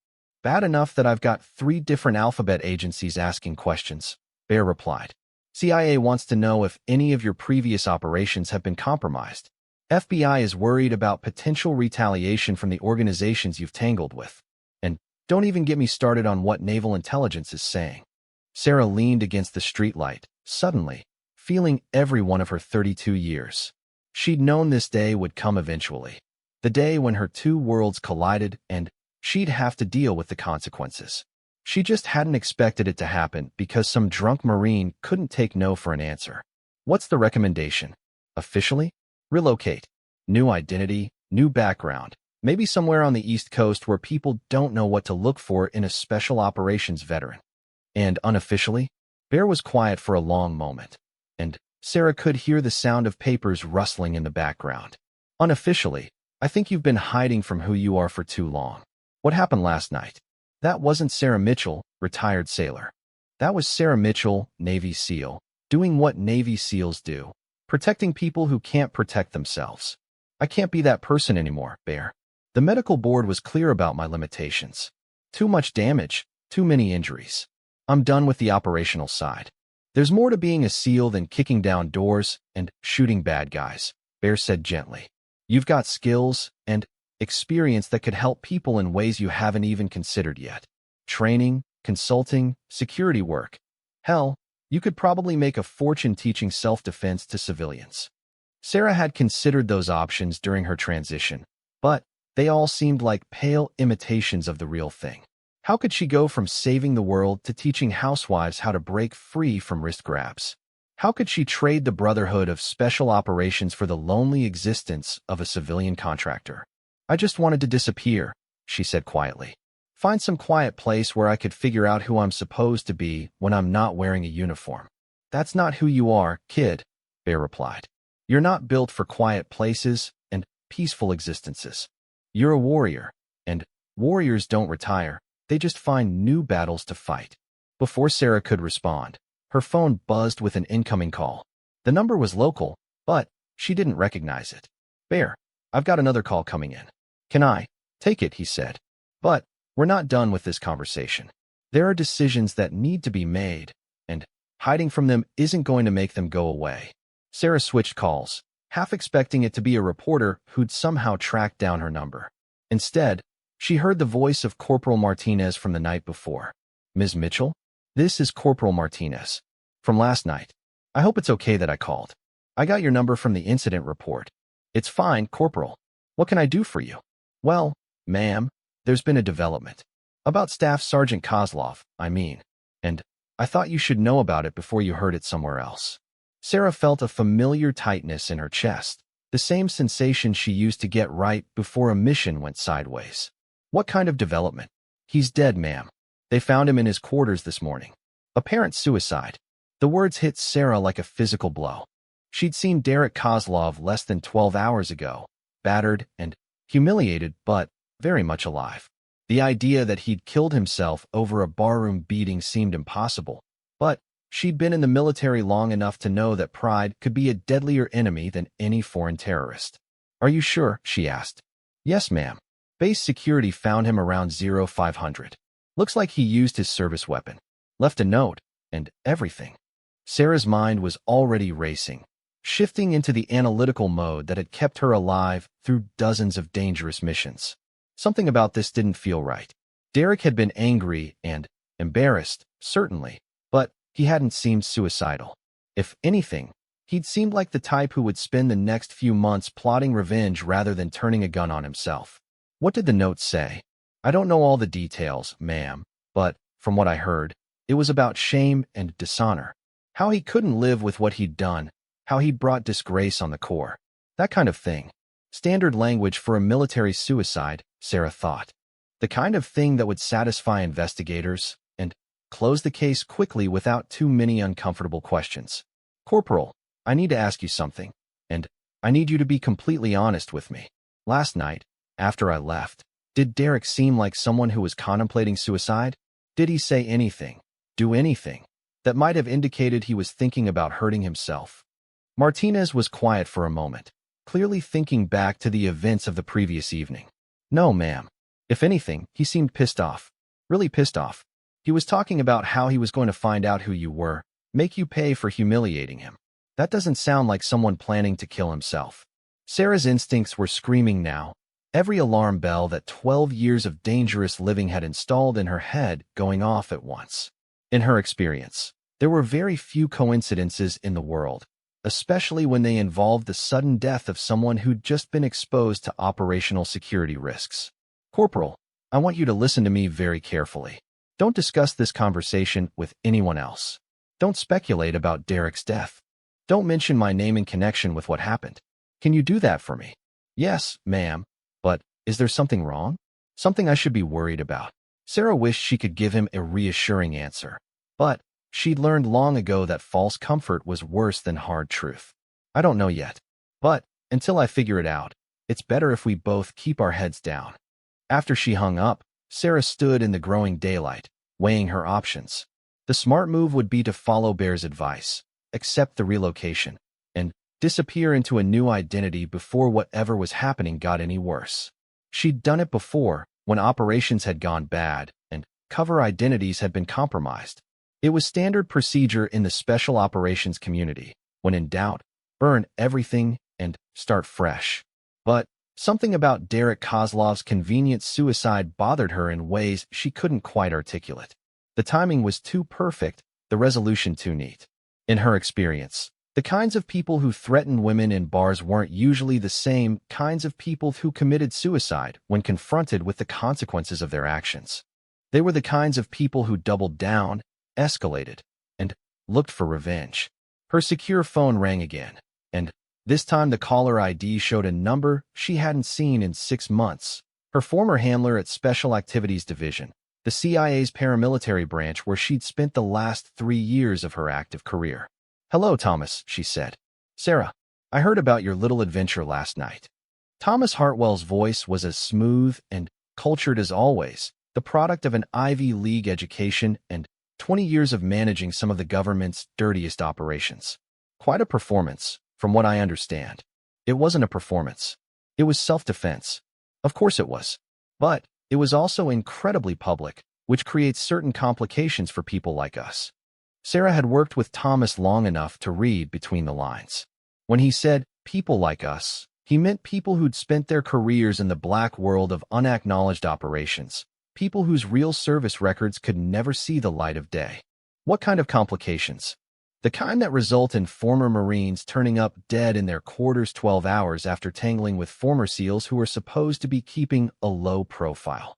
"Bad enough that I've got 3 different alphabet agencies asking questions," Bear replied. "CIA wants to know if any of your previous operations have been compromised. FBI is worried about potential retaliation from the organizations you've tangled with. And don't even get me started on what naval intelligence is saying." Sarah leaned against the streetlight, suddenly, feeling every one of her 32 years. She'd known this day would come eventually. The day when her 2 worlds collided and she'd have to deal with the consequences. She just hadn't expected it to happen because some drunk Marine couldn't take no for an answer. "What's the recommendation?" "Officially? Relocate. New identity, new background. Maybe somewhere on the East Coast where people don't know what to look for in a special operations veteran." And unofficially, Bear was quiet for a long moment, and Sarah could hear the sound of papers rustling in the background. Unofficially, I think you've been hiding from who you are for too long. What happened last night? That wasn't Sarah Mitchell, retired sailor. That was Sarah Mitchell, Navy SEAL, doing what Navy SEALs do, protecting people who can't protect themselves. I can't be that person anymore, Bear. The medical board was clear about my limitations. Too much damage, too many injuries. I'm done with the operational side. There's more to being a SEAL than kicking down doors and shooting bad guys, Bear said gently. You've got skills and experience that could help people in ways you haven't even considered yet. Training, consulting, security work. Hell, you could probably make a fortune teaching self-defense to civilians. Sarah had considered those options during her transition, but they all seemed like pale imitations of the real thing. How could she go from saving the world to teaching housewives how to break free from wrist grabs? How could she trade the brotherhood of special operations for the lonely existence of a civilian contractor? I just wanted to disappear, she said quietly. Find some quiet place where I could figure out who I'm supposed to be when I'm not wearing a uniform. That's not who you are, kid, Bear replied. You're not built for quiet places and peaceful existences. You're a warrior, and warriors don't retire. They just find new battles to fight. Before Sarah could respond, her phone buzzed with an incoming call. The number was local, but she didn't recognize it. Bear, I've got another call coming in. Can I take it, he said. But we're not done with this conversation. There are decisions that need to be made, and hiding from them isn't going to make them go away. Sarah switched calls, half expecting it to be a reporter who'd somehow tracked down her number. Instead, she heard the voice of Corporal Martinez from the night before. Ms. Mitchell? This is Corporal Martinez. From last night. I hope it's okay that I called. I got your number from the incident report. It's fine, Corporal. What can I do for you? Well, ma'am, there's been a development. About Staff Sergeant Kozlov, I mean. And I thought you should know about it before you heard it somewhere else. Sarah felt a familiar tightness in her chest, the same sensation she used to get right before a mission went sideways. What kind of development? He's dead, ma'am. They found him in his quarters this morning. Apparent suicide. The words hit Sarah like a physical blow. She'd seen Derek Kozlov less than 12 hours ago, battered and humiliated, but very much alive. The idea that he'd killed himself over a barroom beating seemed impossible, but she'd been in the military long enough to know that pride could be a deadlier enemy than any foreign terrorist. Are you sure? She asked. Yes, ma'am. Base security found him around 0500. Looks like he used his service weapon. Left a note, and everything. Sarah's mind was already racing, shifting into the analytical mode that had kept her alive through dozens of dangerous missions. Something about this didn't feel right. Derek had been angry and embarrassed, certainly, but he hadn't seemed suicidal. If anything, he'd seemed like the type who would spend the next few months plotting revenge rather than turning a gun on himself. What did the note say? I don't know all the details, ma'am, but from what I heard, it was about shame and dishonor. How he couldn't live with what he'd done, how he'd brought disgrace on the Corps. That kind of thing. Standard language for a military suicide, Sarah thought. The kind of thing that would satisfy investigators and close the case quickly without too many uncomfortable questions. Corporal, I need to ask you something, and I need you to be completely honest with me. Last night, after I left, did Derek seem like someone who was contemplating suicide? Did he say anything, do anything, that might have indicated he was thinking about hurting himself? Martinez was quiet for a moment, clearly thinking back to the events of the previous evening. No, ma'am. If anything, he seemed pissed off. Really pissed off. He was talking about how he was going to find out who you were, make you pay for humiliating him. That doesn't sound like someone planning to kill himself. Sarah's instincts were screaming now, every alarm bell that 12 years of dangerous living had installed in her head going off at once. In her experience, there were very few coincidences in the world, especially when they involved the sudden death of someone who'd just been exposed to operational security risks. Corporal, I want you to listen to me very carefully. Don't discuss this conversation with anyone else. Don't speculate about Derek's death. Don't mention my name in connection with what happened. Can you do that for me? Yes, ma'am. But is there something wrong? Something I should be worried about? Sarah wished she could give him a reassuring answer. But she'd learned long ago that false comfort was worse than hard truth. I don't know yet. But until I figure it out, it's better if we both keep our heads down. After she hung up, Sarah stood in the growing daylight, weighing her options. The smart move would be to follow Bear's advice, accept the relocation, and disappear into a new identity before whatever was happening got any worse. She'd done it before, when operations had gone bad and cover identities had been compromised. It was standard procedure in the special operations community. When in doubt, burn everything and start fresh. But something about Derek Kozlov's convenient suicide bothered her in ways she couldn't quite articulate. The timing was too perfect, the resolution too neat. In her experience, the kinds of people who threatened women in bars weren't usually the same kinds of people who committed suicide when confronted with the consequences of their actions. They were the kinds of people who doubled down, escalated, and looked for revenge. Her secure phone rang again, and this time the caller ID showed a number she hadn't seen in 6 months. Her former handler at Special Activities Division, the CIA's paramilitary branch where she'd spent the last 3 years of her active career. "Hello, Thomas," she said. "Sarah, I heard about your little adventure last night." Thomas Hartwell's voice was as smooth and cultured as always, the product of an Ivy League education and 20 years of managing some of the government's dirtiest operations. Quite a performance, from what I understand. It wasn't a performance. It was self-defense. Of course it was. But it was also incredibly public, which creates certain complications for people like us. Sarah had worked with Thomas long enough to read between the lines. When he said, people like us, he meant people who'd spent their careers in the black world of unacknowledged operations, people whose real service records could never see the light of day. What kind of complications? The kind that result in former Marines turning up dead in their quarters 12 hours after tangling with former SEALs who were supposed to be keeping a low profile.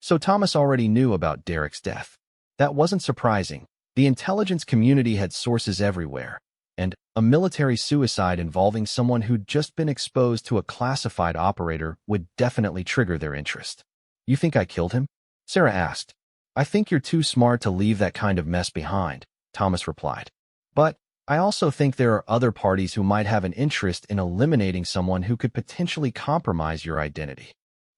So Thomas already knew about Derek's death. That wasn't surprising. The intelligence community had sources everywhere, and a military suicide involving someone who'd just been exposed to a classified operator would definitely trigger their interest. "You think I killed him?" Sarah asked. "I think you're too smart to leave that kind of mess behind," Thomas replied. "But I also think there are other parties who might have an interest in eliminating someone who could potentially compromise your identity."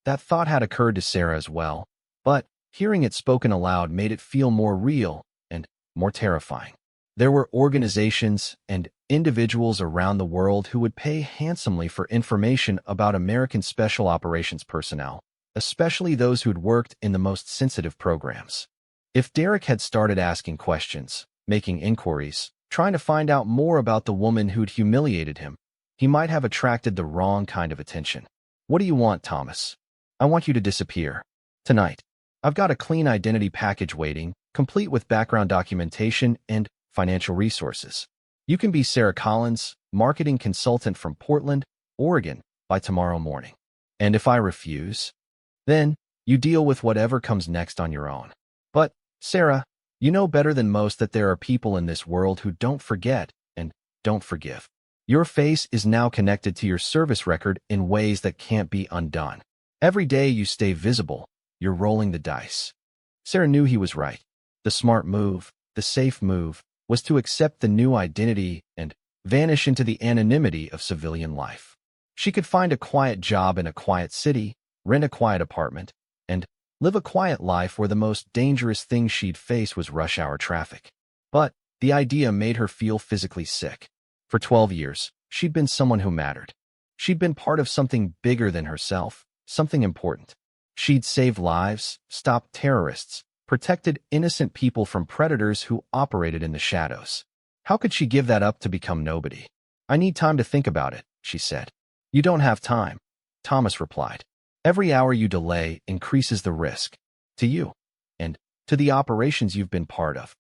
That thought had occurred to Sarah as well, but hearing it spoken aloud made it feel more real and more terrifying. There were organizations and individuals around the world who would pay handsomely for information about American special operations personnel, especially those who'd worked in the most sensitive programs. If Derek had started asking questions, making inquiries, trying to find out more about the woman who'd humiliated him, he might have attracted the wrong kind of attention. "What do you want, Thomas?" "I want you to disappear. Tonight. I've got a clean identity package waiting, complete with background documentation and financial resources. You can be Sarah Collins, marketing consultant from Portland, Oregon, by tomorrow morning. And if I refuse, then you deal with whatever comes next on your own. But, Sarah, you know better than most that there are people in this world who don't forget and don't forgive. Your face is now connected to your service record in ways that can't be undone. Every day you stay visible, you're rolling the dice." Sarah knew he was right. The smart move, the safe move, was to accept the new identity and vanish into the anonymity of civilian life. She could find a quiet job in a quiet city, rent a quiet apartment, and live a quiet life where the most dangerous thing she'd face was rush hour traffic. But the idea made her feel physically sick. For 12 years, she'd been someone who mattered. She'd been part of something bigger than herself, something important. She'd saved lives, stopped terrorists, protected innocent people from predators who operated in the shadows. How could she give that up to become nobody? "I need time to think about it," she said. "You don't have time," Thomas replied. "Every hour you delay increases the risk. To you. And to the operations you've been part of."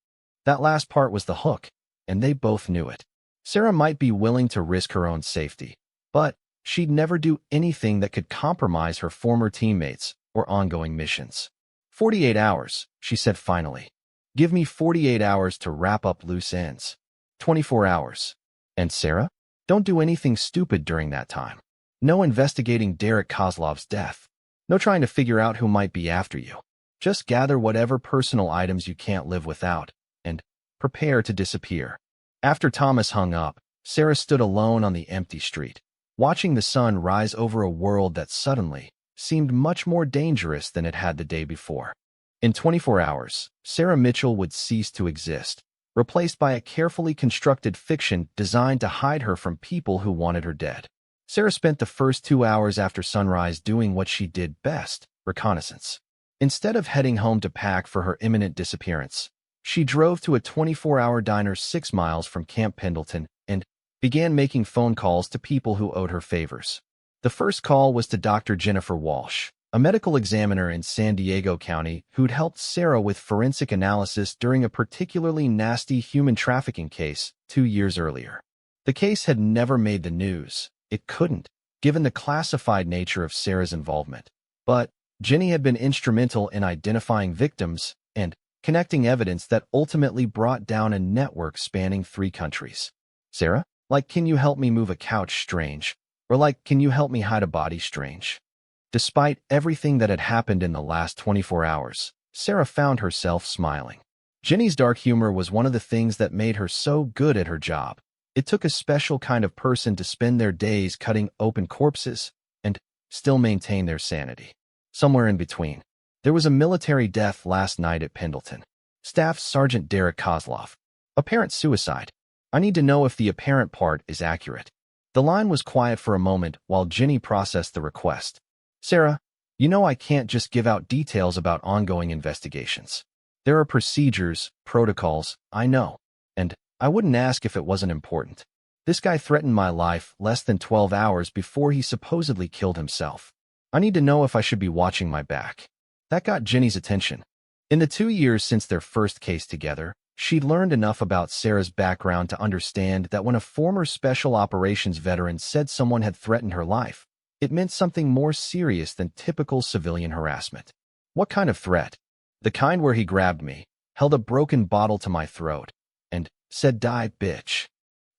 That last part was the hook, and they both knew it. Sarah might be willing to risk her own safety, but she'd never do anything that could compromise her former teammates or ongoing missions. 48 hours, she said finally. "Give me 48 hours to wrap up loose ends. 24 hours. And Sarah? Don't do anything stupid during that time. No investigating Derek Kozlov's death. No trying to figure out who might be after you. Just gather whatever personal items you can't live without, and prepare to disappear. After Thomas hung up, Sarah stood alone on the empty street, watching the sun rise over a world that suddenly seemed much more dangerous than it had the day before. In 24 hours, Sarah Mitchell would cease to exist, replaced by a carefully constructed fiction designed to hide her from people who wanted her dead. Sarah spent the first 2 hours after sunrise doing what she did best: reconnaissance. Instead of heading home to pack for her imminent disappearance, she drove to a 24-hour diner 6 miles from Camp Pendleton and began making phone calls to people who owed her favors. The first call was to Dr. Jennifer Walsh, a medical examiner in San Diego County who'd helped Sarah with forensic analysis during a particularly nasty human trafficking case 2 years earlier. The case had never made the news. It couldn't, given the classified nature of Sarah's involvement. But Jenny had been instrumental in identifying victims and connecting evidence that ultimately brought down a network spanning 3 countries. Sarah? Like, can you help me move a couch? Strange. Or like, can you help me hide a body? Strange. Despite everything that had happened in the last 24 hours, Sarah found herself smiling. Jenny's dark humor was one of the things that made her so good at her job. It took a special kind of person to spend their days cutting open corpses and still maintain their sanity. Somewhere in between, there was a military death last night at Pendleton. Staff Sergeant Derek Kozlov. Apparent suicide. I need to know if the apparent part is accurate. The line was quiet for a moment while Jenny processed the request. Sarah, you know I can't just give out details about ongoing investigations. There are procedures, protocols, I know. And I wouldn't ask if it wasn't important. This guy threatened my life less than 12 hours before he supposedly killed himself. I need to know if I should be watching my back. That got Jenny's attention. In the 2 years since their first case together, she'd learned enough about Sarah's background to understand that when a former special operations veteran said someone had threatened her life, it meant something more serious than typical civilian harassment. What kind of threat? The kind where he grabbed me, held a broken bottle to my throat, and said, "Die, bitch,"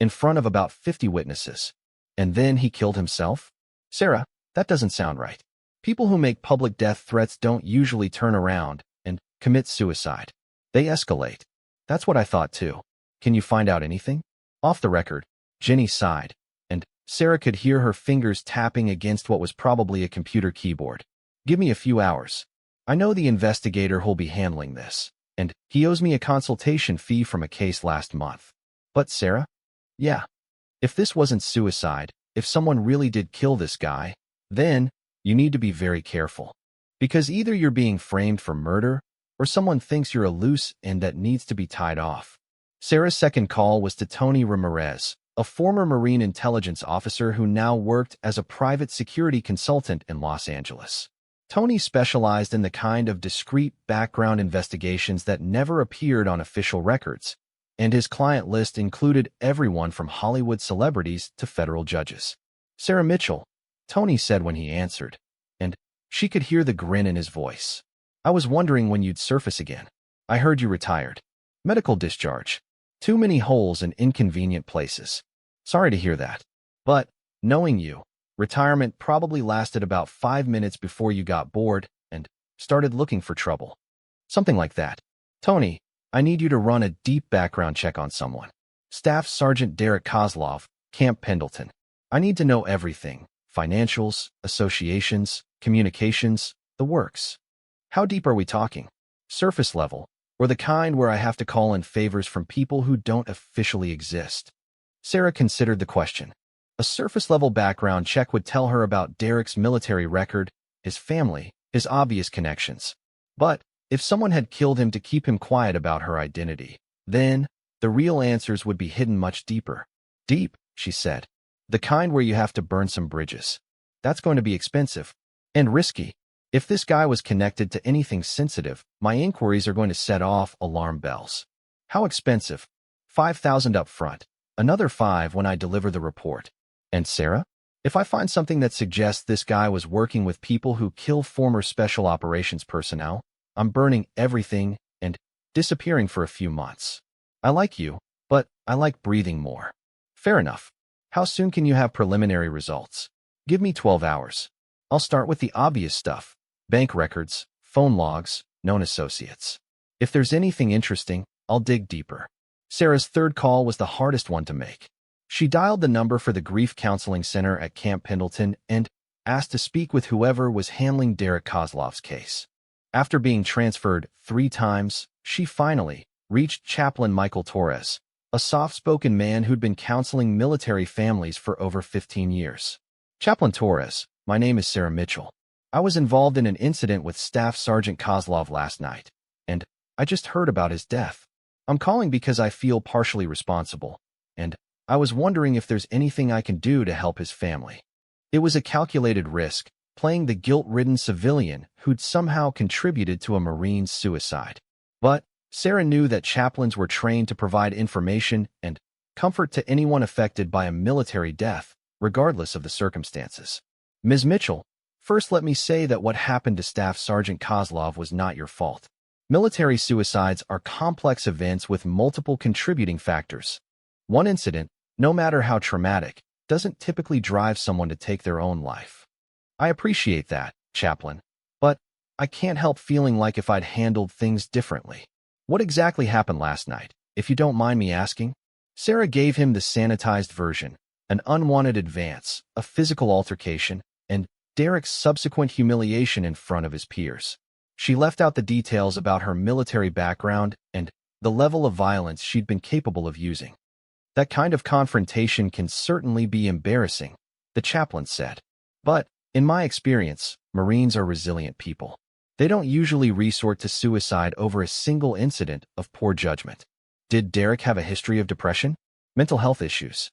in front of about 50 witnesses. And then he killed himself? Sarah, that doesn't sound right. People who make public death threats don't usually turn around and commit suicide. They escalate. That's what I thought too. Can you find out anything? Off the record, Jenny sighed, and Sarah could hear her fingers tapping against what was probably a computer keyboard. Give me a few hours. I know the investigator who'll be handling this, and he owes me a consultation fee from a case last month. But Sarah? Yeah. If this wasn't suicide, if someone really did kill this guy, then you need to be very careful. Because either you're being framed for murder, or someone thinks you're a loose end that needs to be tied off. Sarah's second call was to Tony Ramirez, a former Marine intelligence officer who now worked as a private security consultant in Los Angeles. Tony specialized in the kind of discreet background investigations that never appeared on official records, and his client list included everyone from Hollywood celebrities to federal judges. Sarah Mitchell, Tony said when he answered, and she could hear the grin in his voice. I was wondering when you'd surface again. I heard you retired. Medical discharge. Too many holes in inconvenient places. Sorry to hear that. But, knowing you, retirement probably lasted about 5 minutes before you got bored and started looking for trouble. Something like that. Tony, I need you to run a deep background check on someone. Staff Sergeant Derek Kozlov, Camp Pendleton. I need to know everything. Financials, associations, communications, the works. How deep are we talking? Surface level, or the kind where I have to call in favors from people who don't officially exist? Sarah considered the question. A surface-level background check would tell her about Derek's military record, his family, his obvious connections. But if someone had killed him to keep him quiet about her identity, then the real answers would be hidden much deeper. Deep, she said. The kind where you have to burn some bridges. That's going to be expensive and risky. If this guy was connected to anything sensitive, my inquiries are going to set off alarm bells. How expensive? $5,000 up front. Another $5,000 when I deliver the report. And Sarah? If I find something that suggests this guy was working with people who kill former special operations personnel, I'm burning everything and disappearing for a few months. I like you, but I like breathing more. Fair enough. How soon can you have preliminary results? Give me 12 hours. I'll start with the obvious stuff. Bank records, phone logs, known associates. If there's anything interesting, I'll dig deeper. Sarah's third call was the hardest one to make. She dialed the number for the Grief Counseling Center at Camp Pendleton and asked to speak with whoever was handling Derek Kozlov's case. After being transferred 3 times, she finally reached Chaplain Michael Torres, a soft-spoken man who'd been counseling military families for over 15 years. Chaplain Torres, my name is Sarah Mitchell. I was involved in an incident with Staff Sergeant Kozlov last night, and I just heard about his death. I'm calling because I feel partially responsible, and I was wondering if there's anything I can do to help his family. It was a calculated risk, playing the guilt-ridden civilian who'd somehow contributed to a Marine's suicide. But Sarah knew that chaplains were trained to provide information and comfort to anyone affected by a military death, regardless of the circumstances. Ms. Mitchell, first let me say that what happened to Staff Sergeant Kozlov was not your fault. Military suicides are complex events with multiple contributing factors. One incident, no matter how traumatic, doesn't typically drive someone to take their own life. I appreciate that, Chaplain, but I can't help feeling like if I'd handled things differently. What exactly happened last night, if you don't mind me asking? Sarah gave him the sanitized version, an unwanted advance, a physical altercation, and Derek's subsequent humiliation in front of his peers. She left out the details about her military background and the level of violence she'd been capable of using. That kind of confrontation can certainly be embarrassing, the chaplain said. But, in my experience, Marines are resilient people. They don't usually resort to suicide over a single incident of poor judgment. Did Derek have a history of depression? Mental health issues?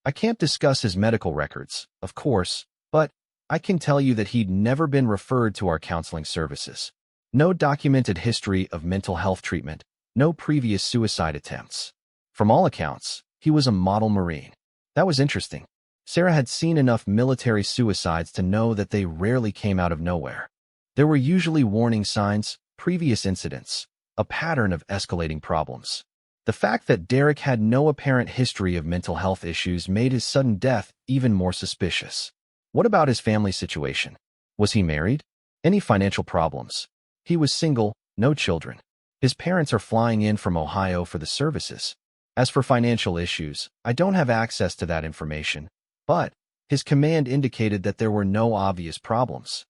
I can't discuss his medical records, of course, but I can tell you that he'd never been referred to our counseling services. No documented history of mental health treatment, no previous suicide attempts. From all accounts, he was a model Marine. That was interesting. Sarah had seen enough military suicides to know that they rarely came out of nowhere. There were usually warning signs, previous incidents, a pattern of escalating problems. The fact that Derek had no apparent history of mental health issues made his sudden death even more suspicious. What about his family situation? Was he married? Any financial problems? He was single, no children. His parents are flying in from Ohio for the services. As for financial issues, I don't have access to that information, but his command indicated that there were no obvious problems.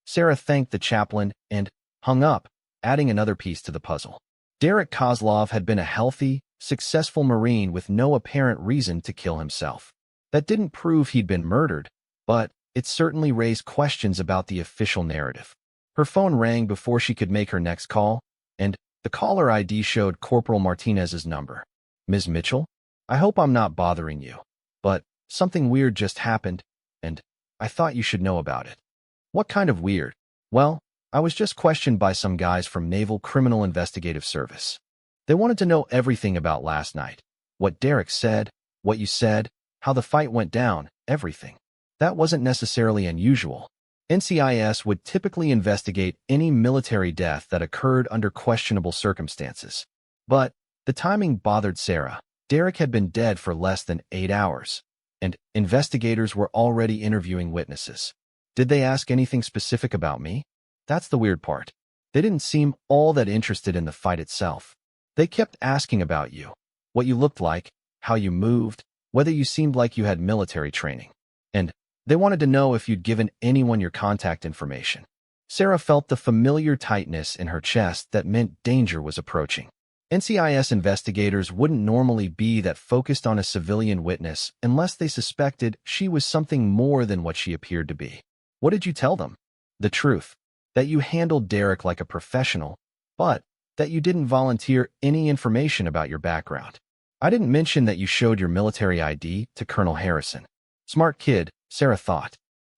Sarah thanked the chaplain and hung up, adding another piece to the puzzle. Derek Kozlov had been a healthy, successful Marine with no apparent reason to kill himself. That didn't prove he'd been murdered, but it certainly raised questions about the official narrative. Her phone rang before she could make her next call, and the caller ID showed Corporal Martinez's number. Ms. Mitchell, I hope I'm not bothering you, but something weird just happened, and I thought you should know about it. What kind of weird? Well, I was just questioned by some guys from Naval Criminal Investigative Service. They wanted to know everything about last night. What Derek said, what you said, how the fight went down, everything. That wasn't necessarily unusual. NCIS would typically investigate any military death that occurred under questionable circumstances. But the timing bothered Sarah. Derek had been dead for less than 8 hours, and investigators were already interviewing witnesses. Did they ask anything specific about me? That's the weird part. They didn't seem all that interested in the fight itself. They kept asking about you, what you looked like, how you moved, whether you seemed like you had military training. And they wanted to know if you'd given anyone your contact information. Sarah felt the familiar tightness in her chest that meant danger was approaching. NCIS investigators wouldn't normally be that focused on a civilian witness unless they suspected she was something more than what she appeared to be. What did you tell them? The truth. That you handled Derek like a professional, but that you didn't volunteer any information about your background. I didn't mention that you showed your military ID to Colonel Harrison. Smart kid, Sarah thought.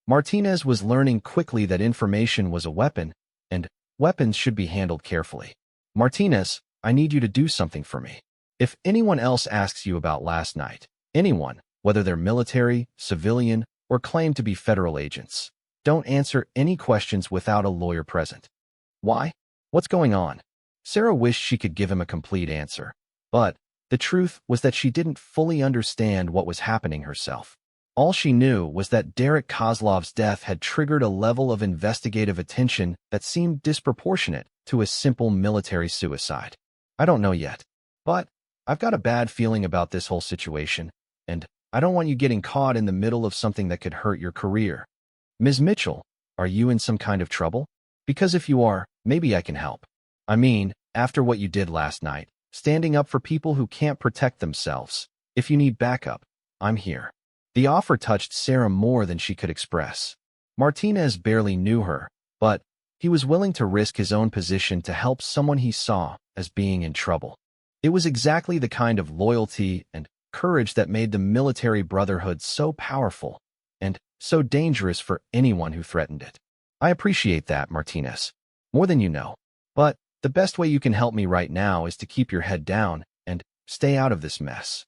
Martinez was learning quickly that information was a weapon, and weapons should be handled carefully. Martinez, I need you to do something for me. If anyone else asks you about last night, anyone, whether they're military, civilian, or claim to be federal agents, don't answer any questions without a lawyer present. Why? What's going on? Sarah wished she could give him a complete answer, but the truth was that she didn't fully understand what was happening herself. All she knew was that Derek Kozlov's death had triggered a level of investigative attention that seemed disproportionate to a simple military suicide. I don't know yet, but I've got a bad feeling about this whole situation, and I don't want you getting caught in the middle of something that could hurt your career. Ms. Mitchell, are you in some kind of trouble? Because if you are, maybe I can help. I mean, after what you did last night, standing up for people who can't protect themselves. If you need backup, I'm here. The offer touched Sarah more than she could express. Martinez barely knew her, but he was willing to risk his own position to help someone he saw as being in trouble. It was exactly the kind of loyalty and courage that made the military brotherhood so powerful and so dangerous for anyone who threatened it. I appreciate that, Martinez, more than you know. But the best way you can help me right now is to keep your head down and stay out of this mess.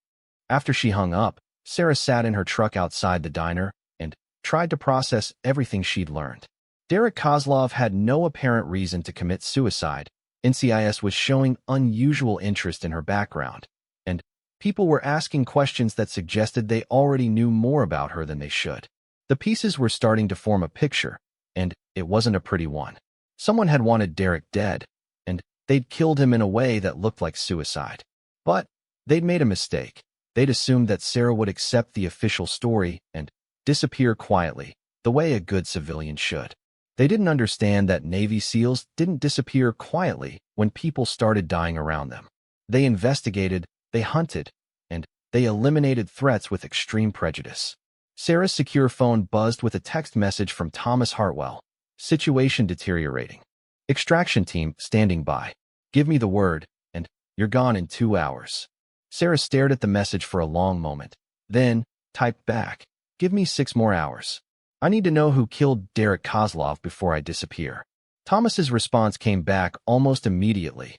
After she hung up, Sarah sat in her truck outside the diner and tried to process everything she'd learned. Derek Kozlov had no apparent reason to commit suicide. NCIS was showing unusual interest in her background, and people were asking questions that suggested they already knew more about her than they should. The pieces were starting to form a picture, and it wasn't a pretty one. Someone had wanted Derek dead, and they'd killed him in a way that looked like suicide. But they'd made a mistake. They'd assumed that Sarah would accept the official story and disappear quietly, the way a good civilian should. They didn't understand that Navy SEALs didn't disappear quietly when people started dying around them. They investigated, they hunted, and they eliminated threats with extreme prejudice. Sarah's secure phone buzzed with a text message from Thomas Hartwell. Situation deteriorating. Extraction team standing by. Give me the word, and you're gone in 2 hours. Sarah stared at the message for a long moment, then typed back, give me 6 more hours. I need to know who killed Derek Kozlov before I disappear. Thomas's response came back almost immediately.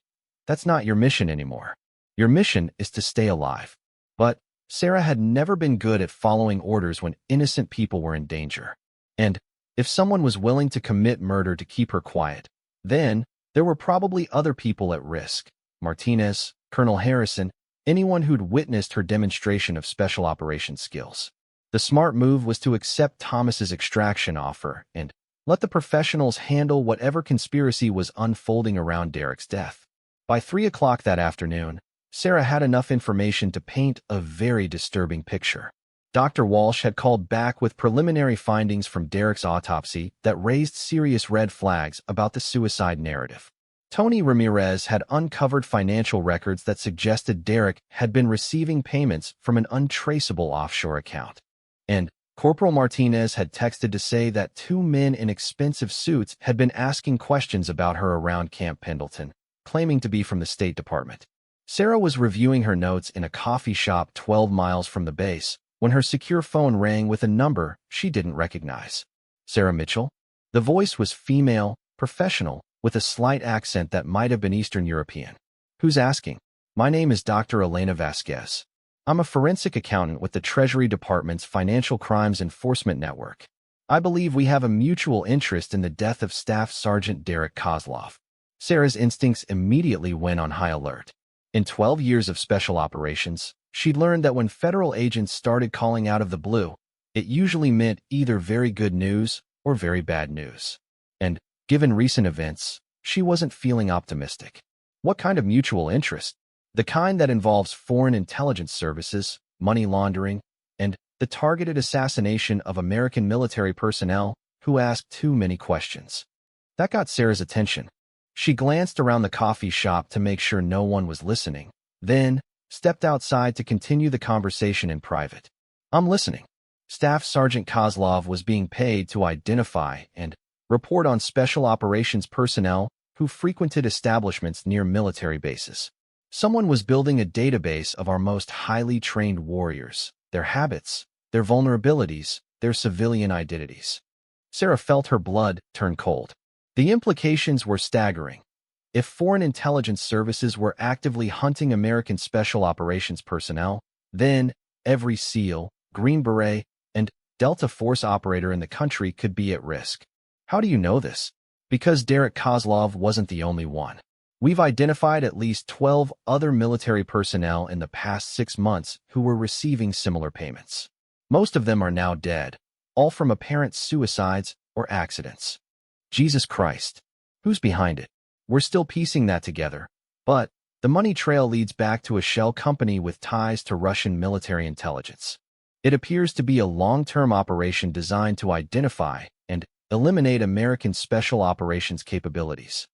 That's not your mission anymore. Your mission is to stay alive. But Sarah had never been good at following orders when innocent people were in danger. And if someone was willing to commit murder to keep her quiet, then there were probably other people at risk. Martinez, Colonel Harrison, anyone who'd witnessed her demonstration of special operations skills. The smart move was to accept Thomas's extraction offer and let the professionals handle whatever conspiracy was unfolding around Derek's death. By 3 o'clock that afternoon, Sarah had enough information to paint a very disturbing picture. Dr. Walsh had called back with preliminary findings from Derek's autopsy that raised serious red flags about the suicide narrative. Tony Ramirez had uncovered financial records that suggested Derek had been receiving payments from an untraceable offshore account. And Corporal Martinez had texted to say that 2 men in expensive suits had been asking questions about her around Camp Pendleton, claiming to be from the State Department. Sarah was reviewing her notes in a coffee shop 12 miles from the base when her secure phone rang with a number she didn't recognize. Sarah Mitchell? The voice was female, professional, with a slight accent that might have been Eastern European. Who's asking? My name is Dr. Elena Vasquez. I'm a forensic accountant with the Treasury Department's Financial Crimes Enforcement Network. I believe we have a mutual interest in the death of Staff Sergeant Derek Kozlov. Sarah's instincts immediately went on high alert. In 12 years of special operations, she'd learned that when federal agents started calling out of the blue, it usually meant either very good news or very bad news. And, given recent events, she wasn't feeling optimistic. What kind of mutual interest? The kind that involves foreign intelligence services, money laundering, and the targeted assassination of American military personnel who asked too many questions. That got Sarah's attention. She glanced around the coffee shop to make sure no one was listening, then stepped outside to continue the conversation in private. I'm listening. Staff Sergeant Kozlov was being paid to identify and report on special operations personnel who frequented establishments near military bases. Someone was building a database of our most highly trained warriors, their habits, their vulnerabilities, their civilian identities. Sarah felt her blood turn cold. The implications were staggering. If foreign intelligence services were actively hunting American special operations personnel, then every SEAL, Green Beret, and Delta Force operator in the country could be at risk. How do you know this? Because Derek Kozlov wasn't the only one. We've identified at least 12 other military personnel in the past 6 months who were receiving similar payments. Most of them are now dead, all from apparent suicides or accidents. Jesus Christ. Who's behind it? We're still piecing that together, but The money trail leads back to a shell company with ties to Russian military intelligence. It appears to be a long-term operation designed to identify and eliminate American special operations capabilities.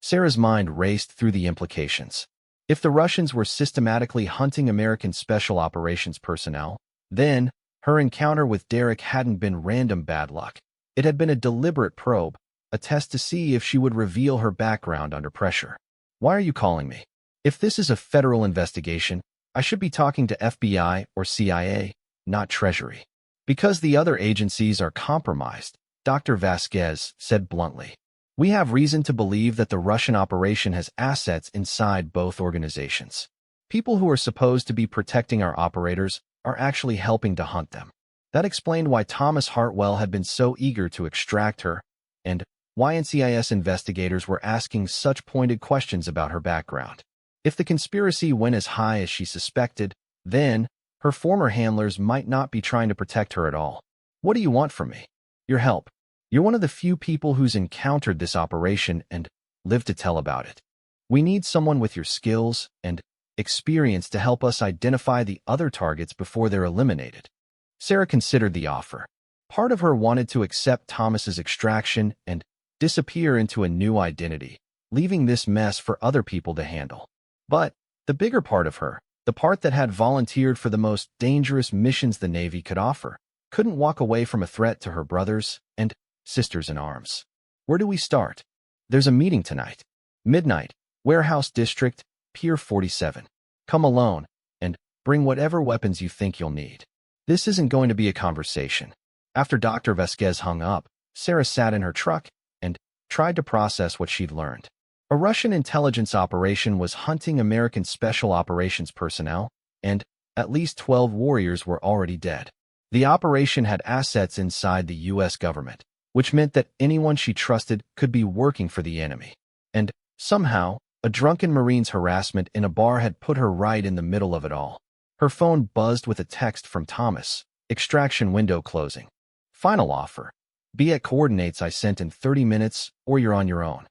Sarah's mind raced through the implications. If the Russians were systematically hunting American special operations personnel, then her encounter with Derek hadn't been random bad luck. It had been a deliberate probe, a test to see if she would reveal her background under pressure. Why are you calling me? If this is a federal investigation, I should be talking to FBI or CIA, not Treasury. Because the other agencies are compromised, Dr. Vasquez said bluntly. We have reason to believe that the Russian operation has assets inside both organizations. People who are supposed to be protecting our operators are actually helping to hunt them. That explained why Thomas Hartwell had been so eager to extract her, and why NCIS investigators were asking such pointed questions about her background. If the conspiracy went as high as she suspected, then her former handlers might not be trying to protect her at all. What do you want from me? Your help. You're one of the few people who's encountered this operation and lived to tell about it. We need someone with your skills and experience to help us identify the other targets before they're eliminated. Sarah considered the offer. Part of her wanted to accept Thomas's extraction and disappear into a new identity, leaving this mess for other people to handle. But the bigger part of her, the part that had volunteered for the most dangerous missions the Navy could offer, couldn't walk away from a threat to her brothers and sisters in arms. Where do we start? There's a meeting tonight. Midnight, Warehouse District, Pier 47. Come alone, and bring whatever weapons you think you'll need. This isn't going to be a conversation. After Dr. Vasquez hung up, Sarah sat in her truck and tried to process what she'd learned. A Russian intelligence operation was hunting American special operations personnel, and at least 12 warriors were already dead. The operation had assets inside the U.S. government, which meant that anyone she trusted could be working for the enemy. And somehow, a drunken Marine's harassment in a bar had put her right in the middle of it all. Her phone buzzed with a text from Thomas. Extraction window closing. Final offer. Be at coordinates I sent in 30 minutes, or you're on your own.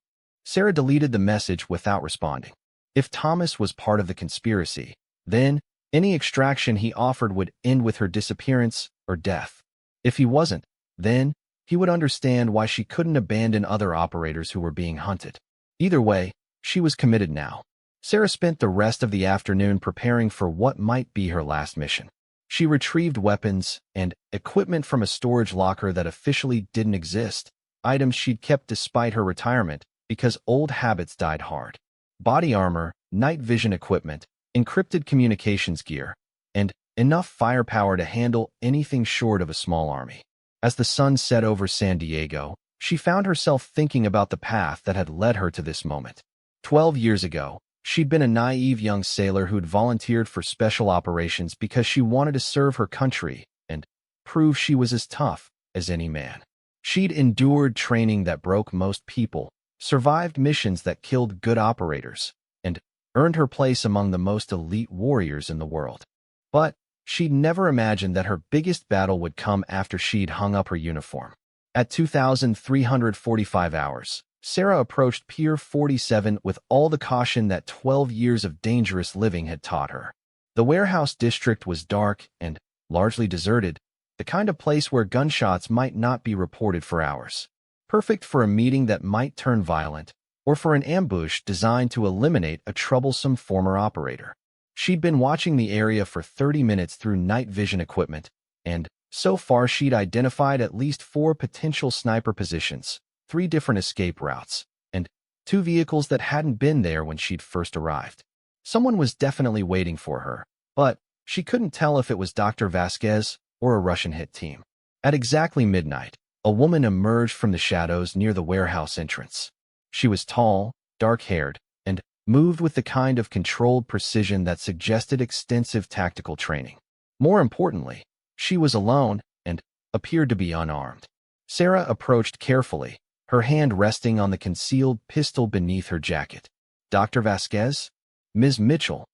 Sarah deleted the message without responding. If Thomas was part of the conspiracy, then any extraction he offered would end with her disappearance or death. If he wasn't, then he would understand why she couldn't abandon other operators who were being hunted. Either way, she was committed now. Sarah spent the rest of the afternoon preparing for what might be her last mission. She retrieved weapons and equipment from a storage locker that officially didn't exist, items she'd kept despite her retirement because old habits died hard. Body armor, night vision equipment, encrypted communications gear, and enough firepower to handle anything short of a small army. As the sun set over San Diego, she found herself thinking about the path that had led her to this moment. 12 years ago, she'd been a naive young sailor who'd volunteered for special operations because she wanted to serve her country and prove she was as tough as any man. She'd endured training that broke most people, survived missions that killed good operators, and earned her place among the most elite warriors in the world. But she'd never imagined that her biggest battle would come after she'd hung up her uniform. At 2,345 hours, Sarah approached Pier 47 with all the caution that 12 years of dangerous living had taught her. The warehouse district was dark and largely deserted, the kind of place where gunshots might not be reported for hours. Perfect for a meeting that might turn violent, or for an ambush designed to eliminate a troublesome former operator. She'd been watching the area for 30 minutes through night vision equipment, and so far she'd identified at least 4 potential sniper positions, 3 different escape routes, and 2 vehicles that hadn't been there when she'd first arrived. Someone was definitely waiting for her, but she couldn't tell if it was Dr. Vasquez or a Russian hit team. At exactly midnight, a woman emerged from the shadows near the warehouse entrance. She was tall, dark-haired, and moved with the kind of controlled precision that suggested extensive tactical training. More importantly, she was alone and appeared to be unarmed. Sarah approached carefully, her hand resting on the concealed pistol beneath her jacket. Dr. Vasquez? Ms. Mitchell,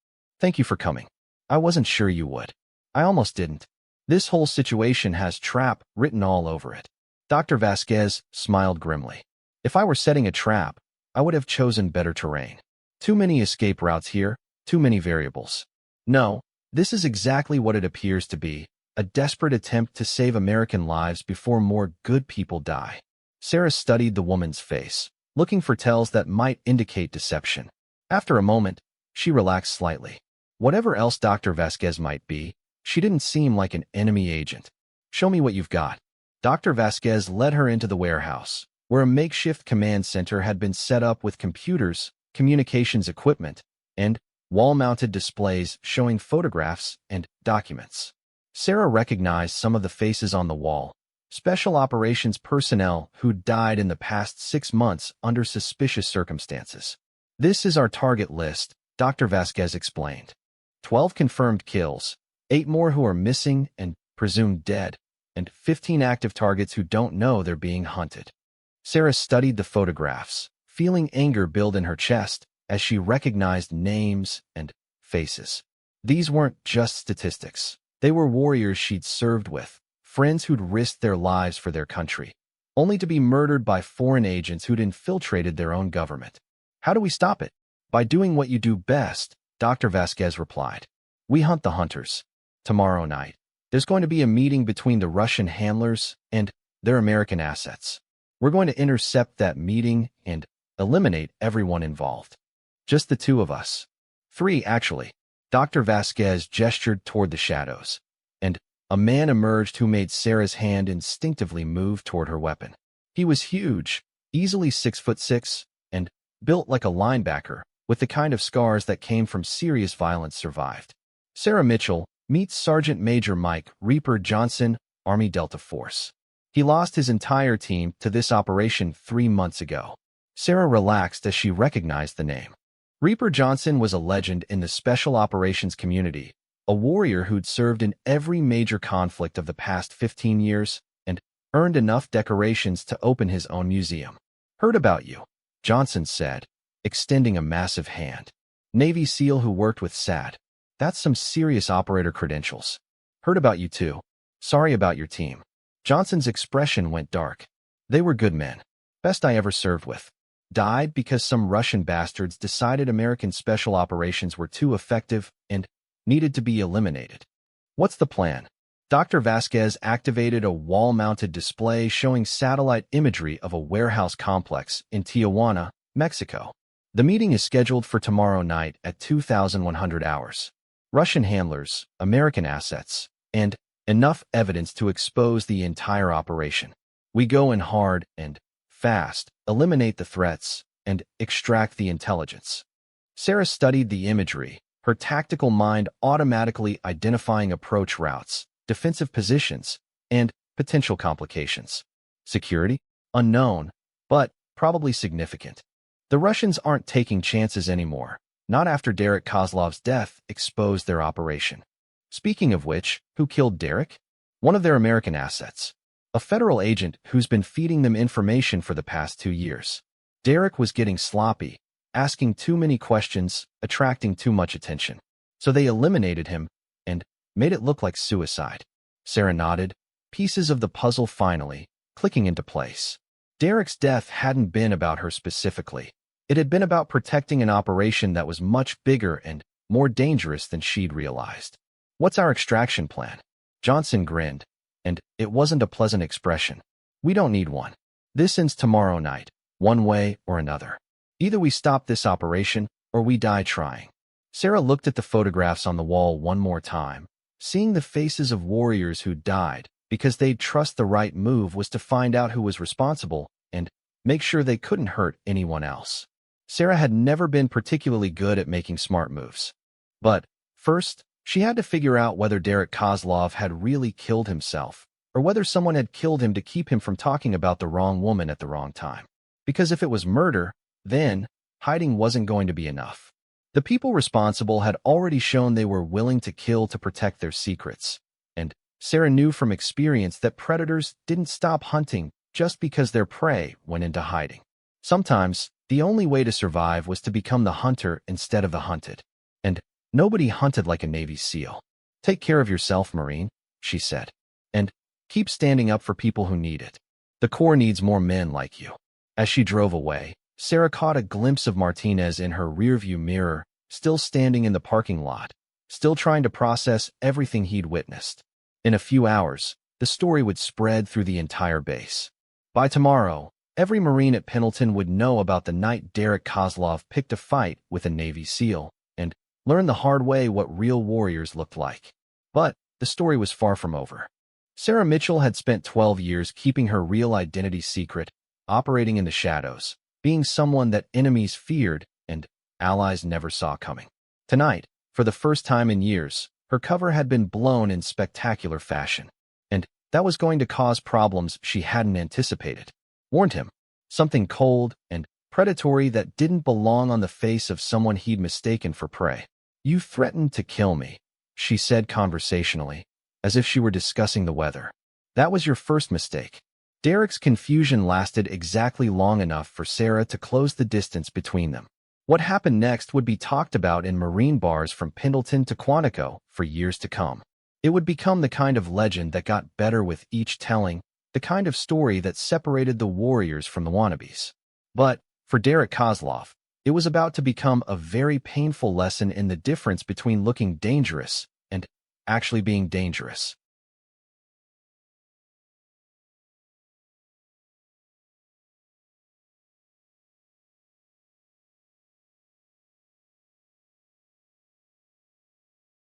thank you for coming. I wasn't sure you would. I almost didn't. This whole situation has trap written all over it. Dr. Vasquez smiled grimly. If I were setting a trap, I would have chosen better terrain. Too many escape routes here, too many variables. No, this is exactly what it appears to be, a desperate attempt to save American lives before more good people die. Sarah studied the woman's face, looking for tells that might indicate deception. After a moment, she relaxed slightly. Whatever else Dr. Vasquez might be, she didn't seem like an enemy agent. Show me what you've got. Dr. Vasquez led her into the warehouse, where a makeshift command center had been set up with computers, communications equipment, and wall-mounted displays showing photographs and documents. Sarah recognized some of the faces on the wall, special operations personnel who died in the past 6 months under suspicious circumstances. This is our target list, Dr. Vasquez explained. 12 confirmed kills, 8 more who are missing and presumed dead, and 15 active targets who don't know they're being hunted. Sarah studied the photographs, feeling anger build in her chest as she recognized names and faces. These weren't just statistics. They were warriors she'd served with, friends who'd risked their lives for their country, only to be murdered by foreign agents who'd infiltrated their own government. How do we stop it? By doing what you do best, Dr. Vasquez replied. We hunt the hunters. Tomorrow night, there's going to be a meeting between the Russian handlers and their American assets. We're going to intercept that meeting and eliminate everyone involved. Just the 2 of us. 3, actually. Dr. Vasquez gestured toward the shadows, and a man emerged who made Sarah's hand instinctively move toward her weapon. He was huge, easily 6'6", and built like a linebacker, with the kind of scars that came from serious violence survived. Sarah Mitchell meets Sergeant Major Mike Reaper Johnson, Army Delta Force. He lost his entire team to this operation 3 months ago. Sarah relaxed as she recognized the name. Reaper Johnson was a legend in the special operations community, a warrior who'd served in every major conflict of the past 15 years and earned enough decorations to open his own museum. Heard about you, Johnson said, extending a massive hand. Navy SEAL who worked with SAD. That's some serious operator credentials. Heard about you too. Sorry about your team. Johnson's expression went dark. They were good men. Best I ever served with. Died because some Russian bastards decided American special operations were too effective and needed to be eliminated. What's the plan? Dr. Vasquez activated a wall-mounted display showing satellite imagery of a warehouse complex in Tijuana, Mexico. The meeting is scheduled for tomorrow night at 2100 hours. Russian handlers, American assets, and enough evidence to expose the entire operation. We go in hard and fast, eliminate the threats, and extract the intelligence. Sarah studied the imagery, her tactical mind automatically identifying approach routes, defensive positions, and potential complications. Security? Unknown, but probably significant. The Russians aren't taking chances anymore, not after Derek Kozlov's death exposed their operation. Speaking of which, who killed Derek? One of their American assets. A federal agent who's been feeding them information for the past 2 years. Derek was getting sloppy, asking too many questions, attracting too much attention. So they eliminated him and made it look like suicide. Sarah nodded, pieces of the puzzle finally clicking into place. Derek's death hadn't been about her specifically. It had been about protecting an operation that was much bigger and more dangerous than she'd realized. What's our extraction plan? Johnson grinned, and it wasn't a pleasant expression. We don't need one. This ends tomorrow night, one way or another. Either we stop this operation, or we die trying. Sarah looked at the photographs on the wall one more time, seeing the faces of warriors who died because they'd trust the right move was to find out who was responsible and make sure they couldn't hurt anyone else. Sarah had never been particularly good at making smart moves. But first, she had to figure out whether Derek Kozlov had really killed himself, or whether someone had killed him to keep him from talking about the wrong woman at the wrong time. Because if it was murder, then hiding wasn't going to be enough. The people responsible had already shown they were willing to kill to protect their secrets, and Sarah knew from experience that predators didn't stop hunting just because their prey went into hiding. Sometimes, the only way to survive was to become the hunter instead of the hunted. And nobody hunted like a Navy SEAL. Take care of yourself, Marine, she said. And keep standing up for people who need it. The Corps needs more men like you. As she drove away, Sarah caught a glimpse of Martinez in her rearview mirror, still standing in the parking lot, still trying to process everything he'd witnessed. In a few hours, the story would spread through the entire base. By tomorrow, every Marine at Pendleton would know about the night Derek Kozlov picked a fight with a Navy SEAL and learned the hard way what real warriors looked like. But the story was far from over. Sarah Mitchell had spent 12 years keeping her real identity secret, operating in the shadows, being someone that enemies feared and allies never saw coming. Tonight, for the first time in years, her cover had been blown in spectacular fashion. And that was going to cause problems she hadn't anticipated. Warned him. Something cold and predatory that didn't belong on the face of someone he'd mistaken for prey. "You threatened to kill me," she said conversationally, as if she were discussing the weather. "That was your first mistake." Derek's confusion lasted exactly long enough for Sarah to close the distance between them. What happened next would be talked about in Marine bars from Pendleton to Quantico for years to come. It would become the kind of legend that got better with each telling, the kind of story that separated the warriors from the wannabes. But for Derek Kozlov, it was about to become a very painful lesson in the difference between looking dangerous and actually being dangerous.